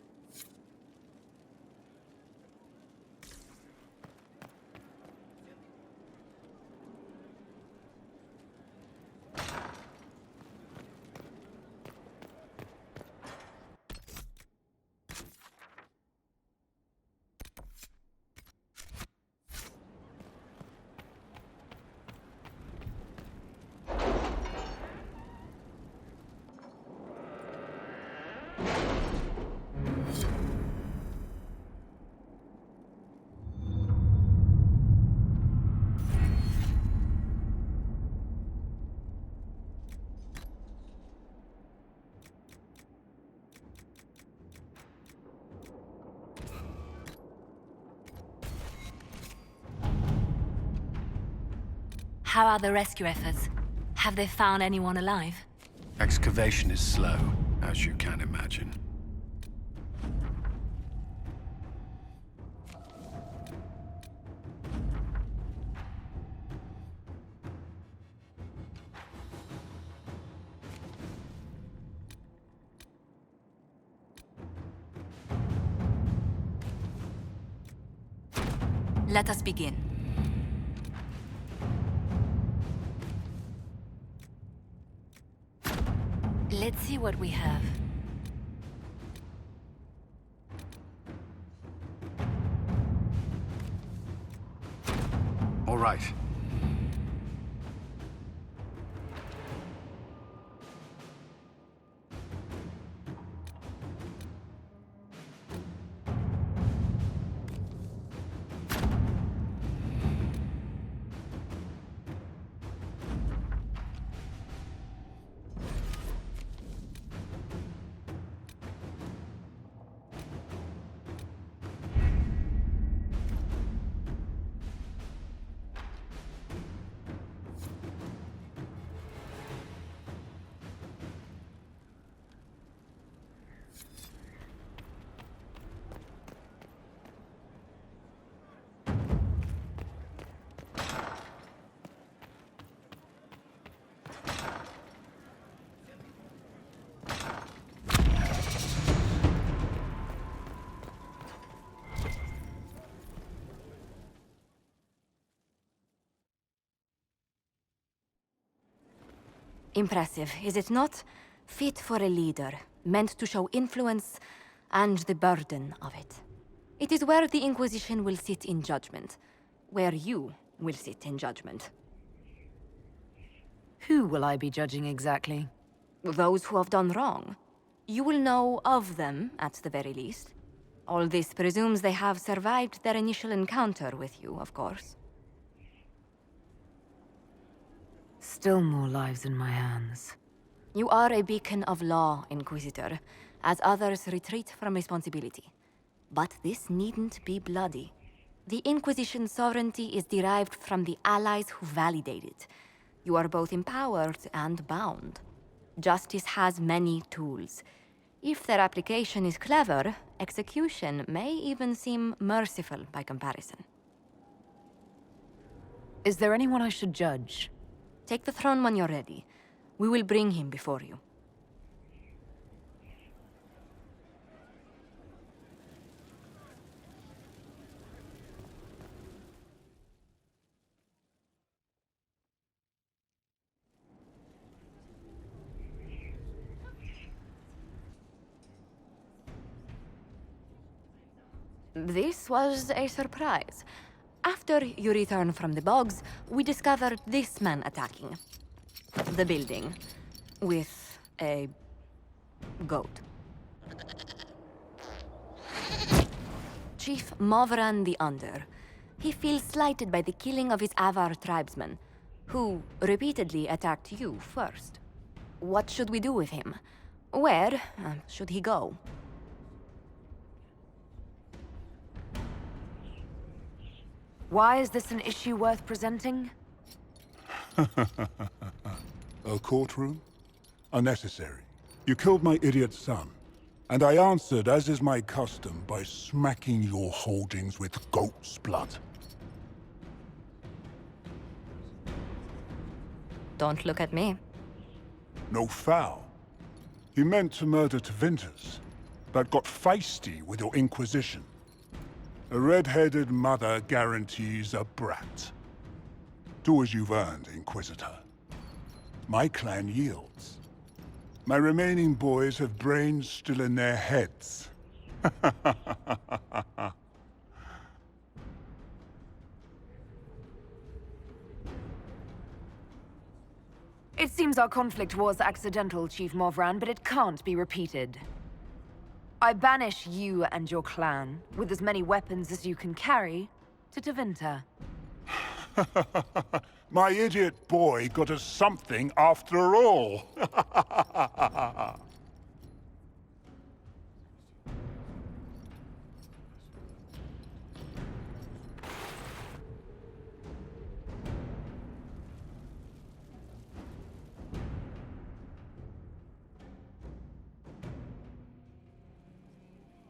How are the rescue efforts? Have they found anyone alive? Excavation is slow, as you can imagine. Let us begin. Let's see what we have. All right. Impressive, is it not? Fit for a leader, meant to show influence and the burden of it. It is where the Inquisition will sit in judgment, where you will sit in judgment. Who will I be judging exactly? Those who have done wrong. You will know of them, at the very least. All this presumes they have survived their initial encounter with you, of course. Still more lives in my hands. You are a beacon of law, Inquisitor, as others retreat from responsibility. But this needn't be bloody. The Inquisition's sovereignty is derived from the allies who validate it. You are both empowered and bound. Justice has many tools. If their application is clever, execution may even seem merciful by comparison. Is there anyone I should judge? Take the throne when you're ready. We will bring him before you. This was a surprise. After you return from the bogs, we discovered this man attacking the building with a goat. Chief Movran the Under. He feels slighted by the killing of his Avar tribesmen, who repeatedly attacked you first. What should we do with him? Where should he go? Why is this an issue worth presenting? A courtroom? Unnecessary. You killed my idiot son, and I answered, as is my custom, by smacking your holdings with goat's blood. Don't look at me. No foul. You meant to murder Tevinters, but got feisty with your Inquisition. A red-headed mother guarantees a brat. Do as you've earned, Inquisitor. My clan yields. My remaining boys have brains still in their heads. It seems our conflict was accidental, Chief Movran, but it can't be repeated. I banish you and your clan, with as many weapons as you can carry, to Tevinter. My idiot boy got us something after all.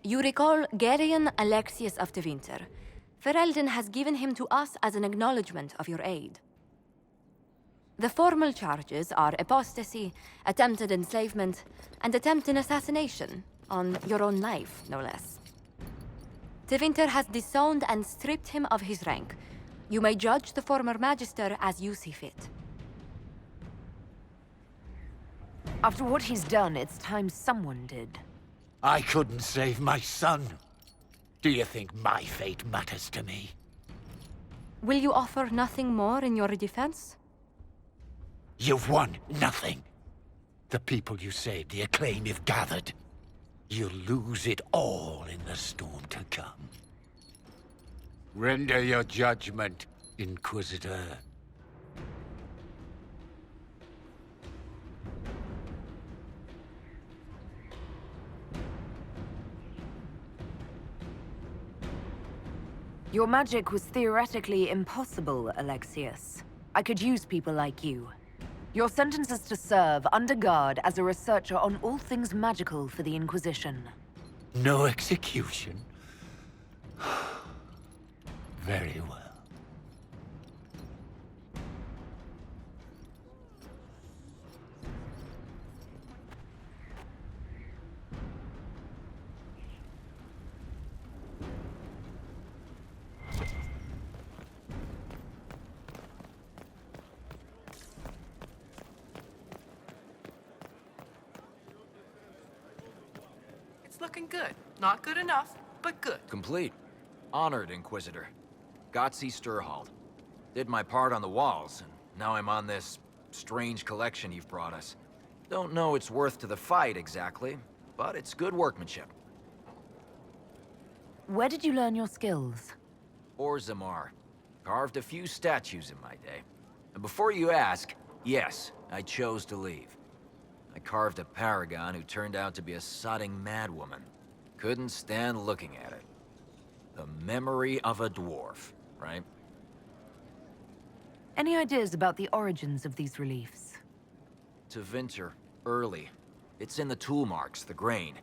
You recall Gerion Alexius of Tevinter. Ferelden has given him to us as an acknowledgement of your aid. The formal charges are apostasy, attempted enslavement, and attempted assassination, on your own life, no less. Tevinter has disowned and stripped him of his rank. You may judge the former Magister as you see fit. After what he's done, it's time someone did. I couldn't save my son. Do you think my fate matters to me? Will you offer nothing more in your defense? You've won nothing. The people you saved, the acclaim you've gathered. You'll lose it all in the storm to come. Render your judgment, Inquisitor. Your magic was theoretically impossible, Alexius. I could use people like you. Your sentence is to serve under guard as a researcher on all things magical for the Inquisition. No execution? Very well. Looking good. Not good enough, but good. Complete. Honored, Inquisitor. Gotzi Sturhald. Did my part on the walls, and now I'm on this strange collection you've brought us. Don't know it's worth to the fight, exactly, but it's good workmanship. Where did you learn your skills? Orzammar. Carved a few statues in my day. And before you ask, yes, I chose to leave. I carved a paragon who turned out to be a sodding madwoman. Couldn't stand looking at it. The memory of a dwarf, right? Any ideas about the origins of these reliefs? Tevinter, early. It's in the tool marks, the grain.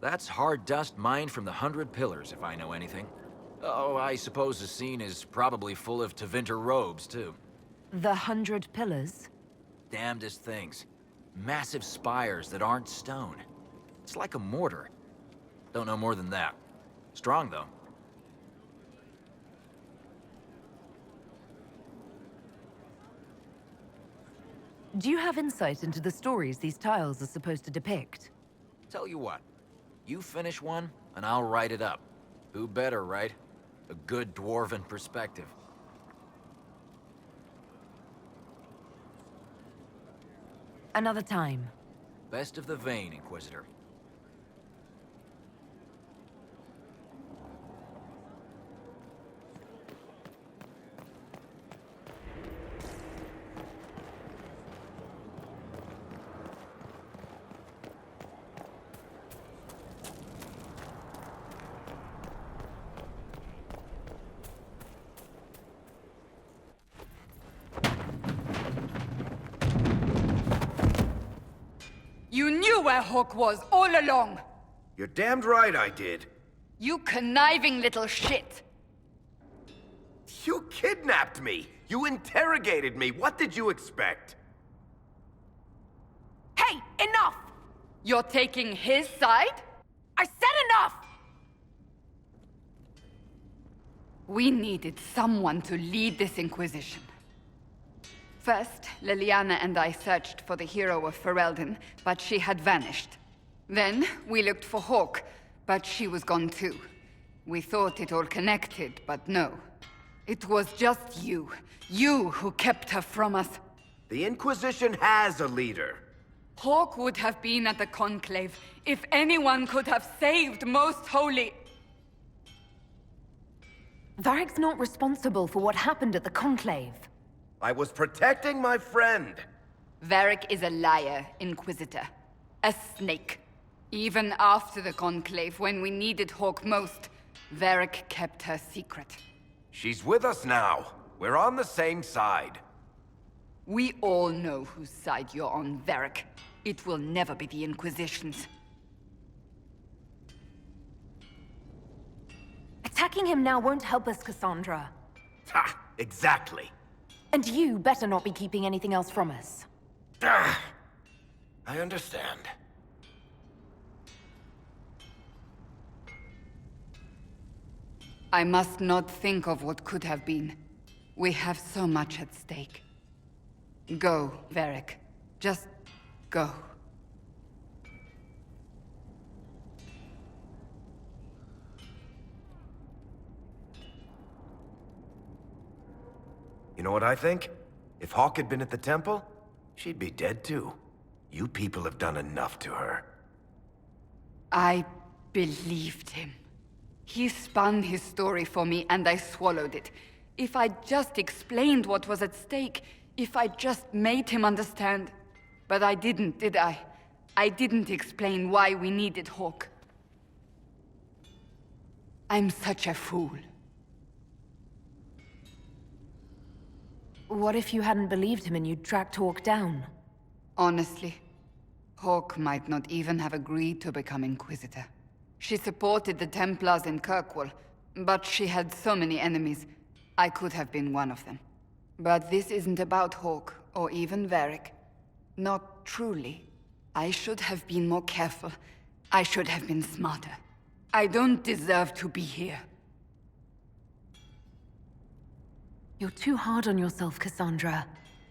That's hard dust mined from the 100 Pillars, if I know anything. Oh, I suppose the scene is probably full of Tevinter robes, too. The 100 Pillars? Damnedest things. Massive spires that aren't stone. It's like a mortar. Don't know more than that. Strong, though. Do you have insight into the stories these tiles are supposed to depict? Tell you what. You finish one, and I'll write it up. Who better, right? A good dwarven perspective. Another time. Best of the vein, Inquisitor. You knew where Hawk was all along! You're damned right I did. You conniving little shit! You kidnapped me! You interrogated me! What did you expect? Hey, enough! You're taking his side? I said enough! We needed someone to lead this Inquisition. First, Leliana and I searched for the hero of Ferelden, but she had vanished. Then, we looked for Hawk, but she was gone too. We thought it all connected, but no. It was just you. You who kept her from us. The Inquisition has a leader. Hawk would have been at the Conclave if anyone could have saved Most Holy... Varric's not responsible for what happened at the Conclave. I was protecting my friend. Varric is a liar, Inquisitor. A snake. Even after the Conclave, when we needed Hawk most, Varric kept her secret. She's with us now. We're on the same side. We all know whose side you're on, Varric. It will never be the Inquisition's. Attacking him now won't help us, Cassandra. Ha! Exactly. And you better not be keeping anything else from us. I understand. I must not think of what could have been. We have so much at stake. Go, Varric. Just go. You know what I think? If Hawk had been at the temple, she'd be dead too. You people have done enough to her. I believed him. He spun his story for me, and I swallowed it. If I'd just explained what was at stake, if I just made him understand. But I didn't, did I? I didn't explain why we needed Hawk. I'm such a fool. What if you hadn't believed him and you'd tracked Hawk down? Honestly, Hawk might not even have agreed to become Inquisitor. She supported the Templars in Kirkwall, but she had so many enemies. I could have been one of them. But this isn't about Hawk, or even Varric. Not truly. I should have been more careful. I should have been smarter. I don't deserve to be here. You're too hard on yourself, Cassandra.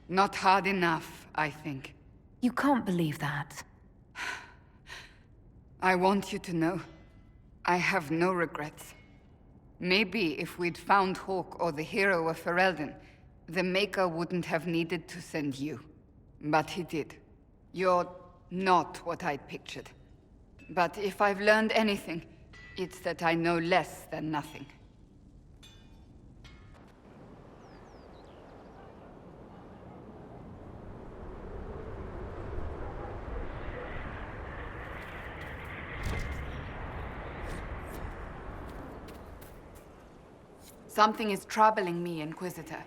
Not hard enough, I think. You can't believe that. I want you to know, I have no regrets. Maybe if we'd found Hawk or the hero of Ferelden, the Maker wouldn't have needed to send you. But he did. You're not what I'd pictured. But if I've learned anything, it's that I know less than nothing. Something is troubling me, Inquisitor.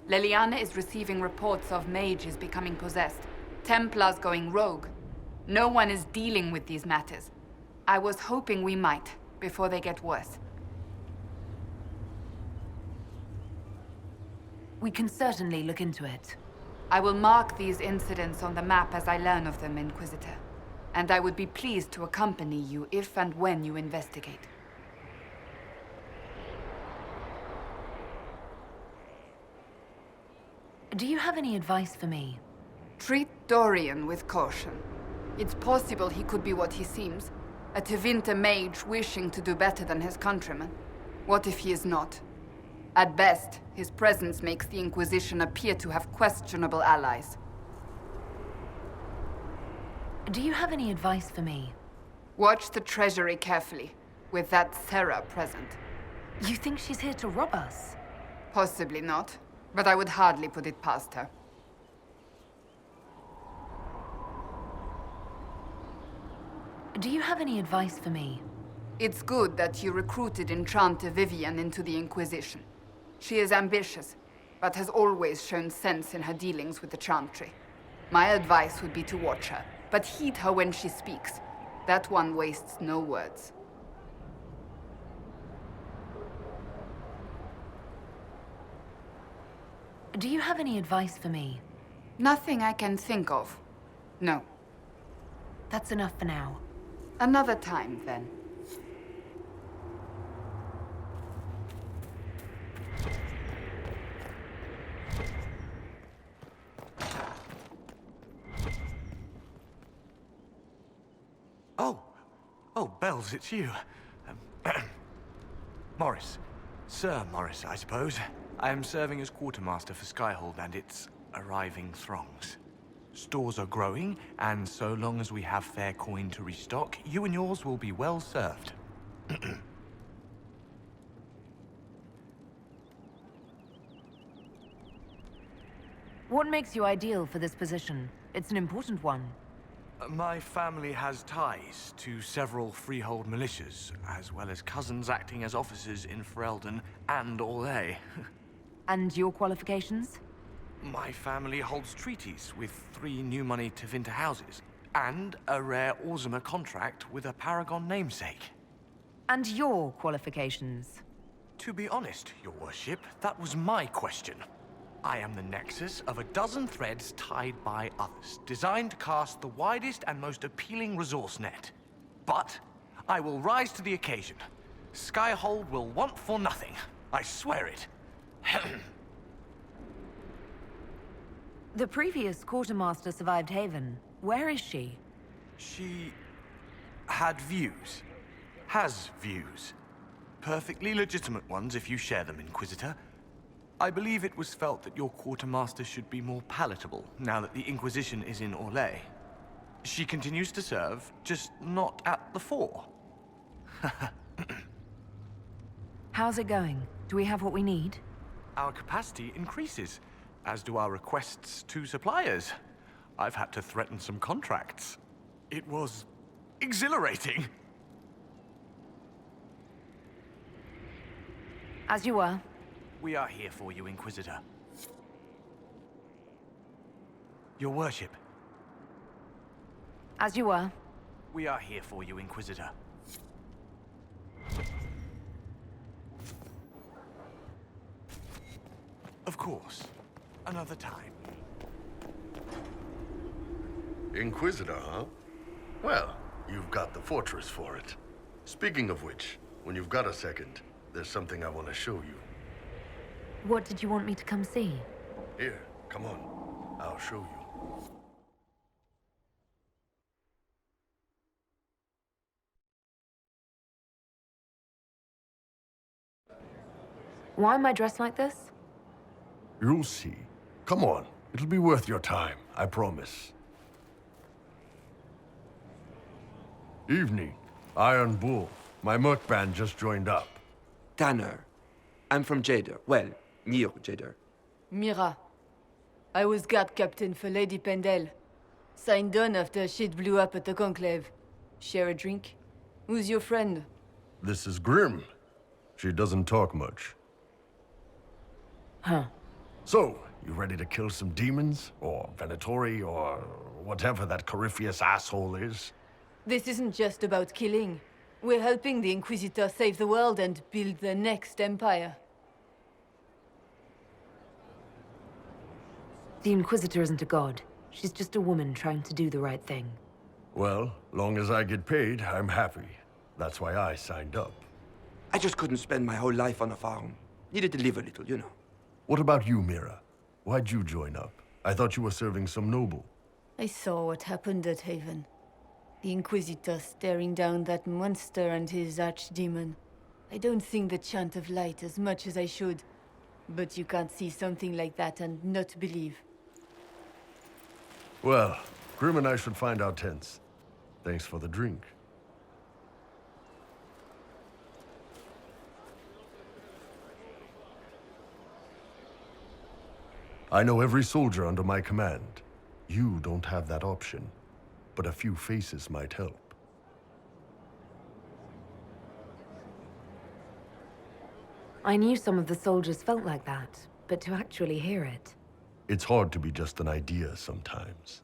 Leliana is receiving reports of mages becoming possessed, Templars going rogue. No one is dealing with these matters. I was hoping we might, before they get worse. We can certainly look into it. I will mark these incidents on the map as I learn of them, Inquisitor. And I would be pleased to accompany you if and when you investigate. Do you have any advice for me? Treat Dorian with caution. It's possible he could be what he seems. A Tevinter mage wishing to do better than his countrymen. What if he is not? At best, his presence makes the Inquisition appear to have questionable allies. Do you have any advice for me? Watch the Treasury carefully, with that Sarah present. You think she's here to rob us? Possibly not, but I would hardly put it past her. Do you have any advice for me? It's good that you recruited Enchanter Vivian into the Inquisition. She is ambitious, but has always shown sense in her dealings with the Chantry. My advice would be to watch her, but heed her when she speaks. That one wastes no words. Do you have any advice for me? Nothing I can think of. No. That's enough for now. Another time, then. Oh, Bells, it's you. Morris. Sir Morris, I suppose. I am serving as quartermaster for Skyhold and its arriving throngs. Stores are growing, and so long as we have fair coin to restock, you and yours will be well served. What makes you ideal for this position? It's an important one. My family has ties to several freehold militias, as well as cousins acting as officers in Ferelden and Orlais. And your qualifications? My family holds treaties with 3 new money Tevinter houses, and a rare Orzuma contract with a Paragon namesake. And your qualifications? To be honest, your worship, that was my question. I am the nexus of a dozen threads tied by others, designed to cast the widest and most appealing resource net. But I will rise to the occasion. Skyhold will want for nothing. I swear it. The previous quartermaster survived Haven. Where is she? She had views. Has views. Perfectly legitimate ones if you share them, Inquisitor. I believe it was felt that your quartermaster should be more palatable now that the Inquisition is in Orlais. She continues to serve, just not at the fore. How's it going? Do we have what we need? Our capacity increases, as do our requests to suppliers. I've had to threaten some contracts. It was exhilarating. As you were. We are here for you, Inquisitor. Your worship. As you were. We are here for you, Inquisitor. Of course. Another time. Inquisitor, huh? Well, you've got the fortress for it. Speaking of which, when you've got a second, there's something I want to show you. What did you want me to come see? Here, come on. I'll show you. Why am I dressed like this? You'll see. Come on. It'll be worth your time, I promise. Evening. Iron Bull. My merc band just joined up. Tanner. I'm from Jader. Well, near Jader. Mira. I was guard captain for Lady Pendel. Signed on after shit blew up at the Conclave. Share a drink? Who's your friend? This is Grim. She doesn't talk much. Huh. So, you ready to kill some demons? Or Venatori, or whatever that Corypheus asshole is? This isn't just about killing. We're helping the Inquisitor save the world and build the next empire. The Inquisitor isn't a god. She's just a woman trying to do the right thing. Well, long as I get paid, I'm happy. That's why I signed up. I just couldn't spend my whole life on a farm. Needed to live a little, you know. What about you, Mira? Why'd you join up? I thought you were serving some noble. I saw what happened at Haven. The Inquisitor staring down that monster and his archdemon. I don't sing the chant of light as much as I should. But you can't see something like that and not believe. Well, Grim and I should find our tents. Thanks for the drink. I know every soldier under my command. You don't have that option, but a few faces might help. I knew some of the soldiers felt like that, but to actually hear it... It's hard to be just an idea sometimes.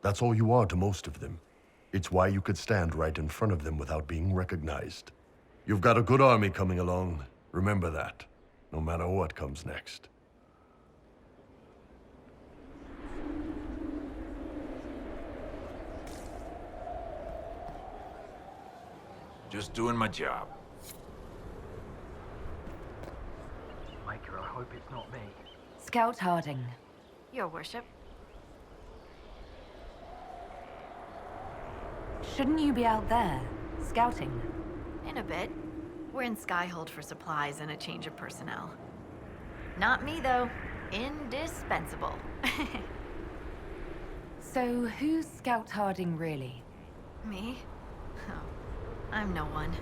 That's all you are to most of them. It's why you could stand right in front of them without being recognized. You've got a good army coming along. Remember that, no matter what comes next. Just doing my job. Maker, I hope it's not me. Scout Harding. Your worship. Shouldn't you be out there, scouting? In a bit. We're in Skyhold for supplies and a change of personnel. Not me, though. Indispensable. So, who's Scout Harding really? Me? Oh, I'm no one.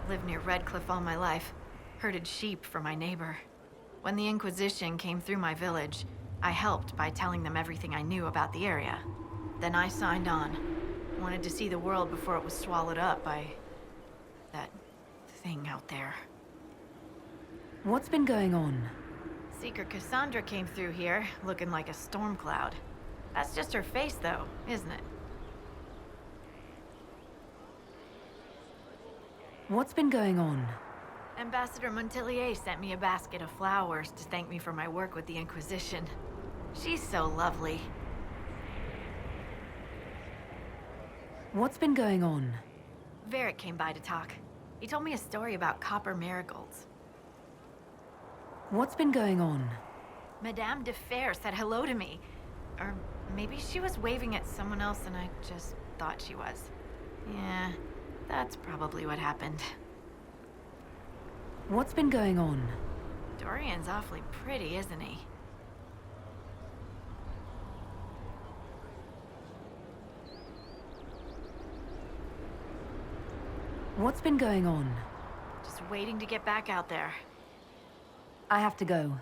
Lived near Redcliffe all my life. Herded sheep for my neighbor. When the Inquisition came through my village, I helped by telling them everything I knew about the area. Then I signed on. Wanted to see the world before it was swallowed up by... that thing out there. What's been going on? Seeker Cassandra came through here, looking like a storm cloud. That's just her face, though, isn't it? What's been going on? Ambassador Montilier sent me a basket of flowers to thank me for my work with the Inquisition. She's so lovely. What's been going on? Varric came by to talk. He told me a story about copper marigolds. What's been going on? Madame de Fer said hello to me. Or maybe she was waving at someone else and I just thought she was. Yeah, that's probably what happened. What's been going on? Dorian's awfully pretty, isn't he? What's been going on? Just waiting to get back out there. I have to go.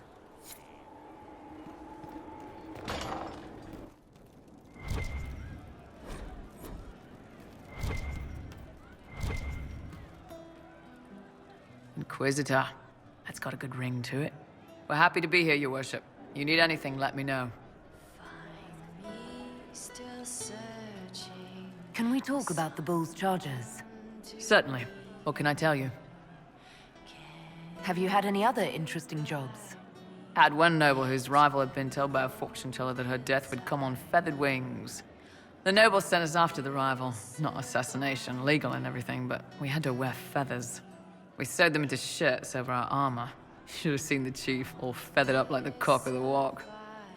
Inquisitor. That's got a good ring to it. We're happy to be here, Your Worship. You need anything, let me know. Can we talk about the Bull's charges? Certainly. What can I tell you? Have you had any other interesting jobs? Had one noble whose rival had been told by a fortune teller that her death would come on feathered wings. The noble sent us after the rival. Not assassination, legal and everything, but we had to wear feathers. We sewed them into shirts over our armor. Should have seen the chief, all feathered up like the cock of the walk.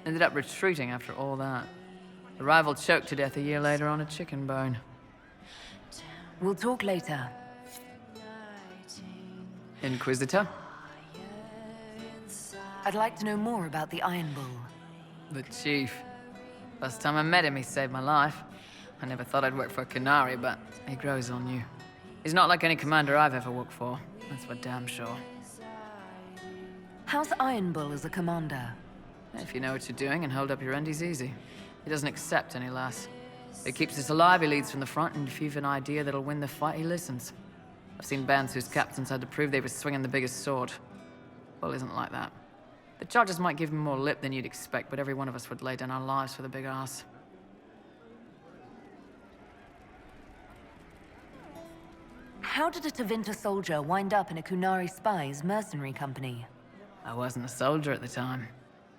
Ended up retreating after all that. The rival choked to death a year later on a chicken bone. We'll talk later. Inquisitor? I'd like to know more about the Iron Bull. The chief. Last time I met him, he saved my life. I never thought I'd work for a Qunari, but he grows on you. He's not like any commander I've ever worked for. That's for damn sure. How's Iron Bull as a commander? If you know what you're doing and hold up your end, he's easy. He doesn't accept any less. If he keeps us alive, he leads from the front, and if you've an idea that'll win the fight, he listens. I've seen bands whose captains had to prove they were swinging the biggest sword. Bull isn't like that. The charges might give him more lip than you'd expect, but every one of us would lay down our lives for the big ass. How did a Tevinter soldier wind up in a Qunari spy's mercenary company? I wasn't a soldier at the time.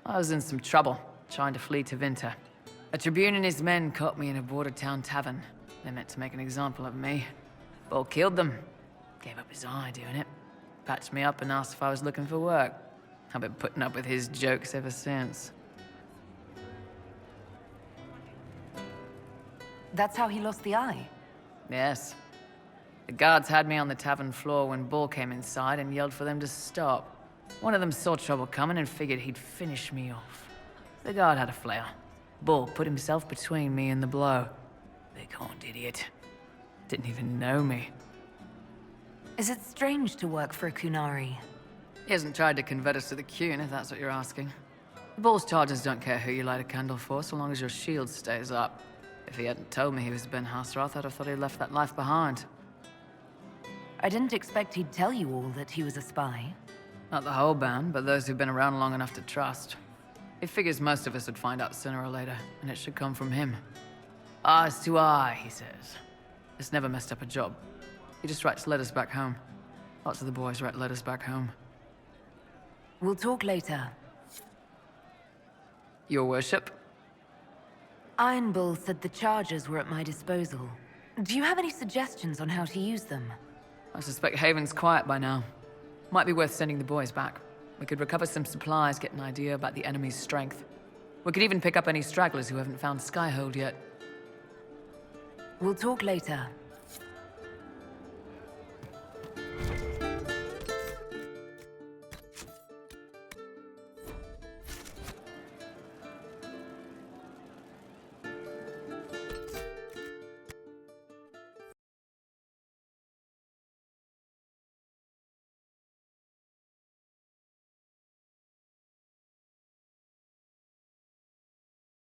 I was in some trouble, trying to flee Tevinter. A Tribune and his men caught me in a border town tavern. They meant to make an example of me. Bull killed them. Gave up his eye doing it. Patched me up and asked if I was looking for work. I've been putting up with his jokes ever since. That's how he lost the eye? Yes. The guards had me on the tavern floor when Bull came inside and yelled for them to stop. One of them saw trouble coming and figured he'd finish me off. The guard had a flare. Bull put himself between me and the blow. Big-horned idiot. Didn't even know me. Is it strange to work for a Qunari? He hasn't tried to convert us to the Qun, if that's what you're asking. Bull's charges don't care who you light a candle for, so long as your shield stays up. If he hadn't told me he was Ben Hasrath, I'd have thought he'd left that life behind. I didn't expect he'd tell you all that he was a spy. Not the whole band, but those who've been around long enough to trust. He figures most of us would find out sooner or later, and it should come from him. Eyes to eye, he says. It's never messed up a job. He just writes letters back home. Lots of the boys write letters back home. We'll talk later. Your worship? Iron Bull said the charges were at my disposal. Do you have any suggestions on how to use them? I suspect Haven's quiet by now. Might be worth sending the boys back. We could recover some supplies, get an idea about the enemy's strength. We could even pick up any stragglers who haven't found Skyhold yet. We'll talk later.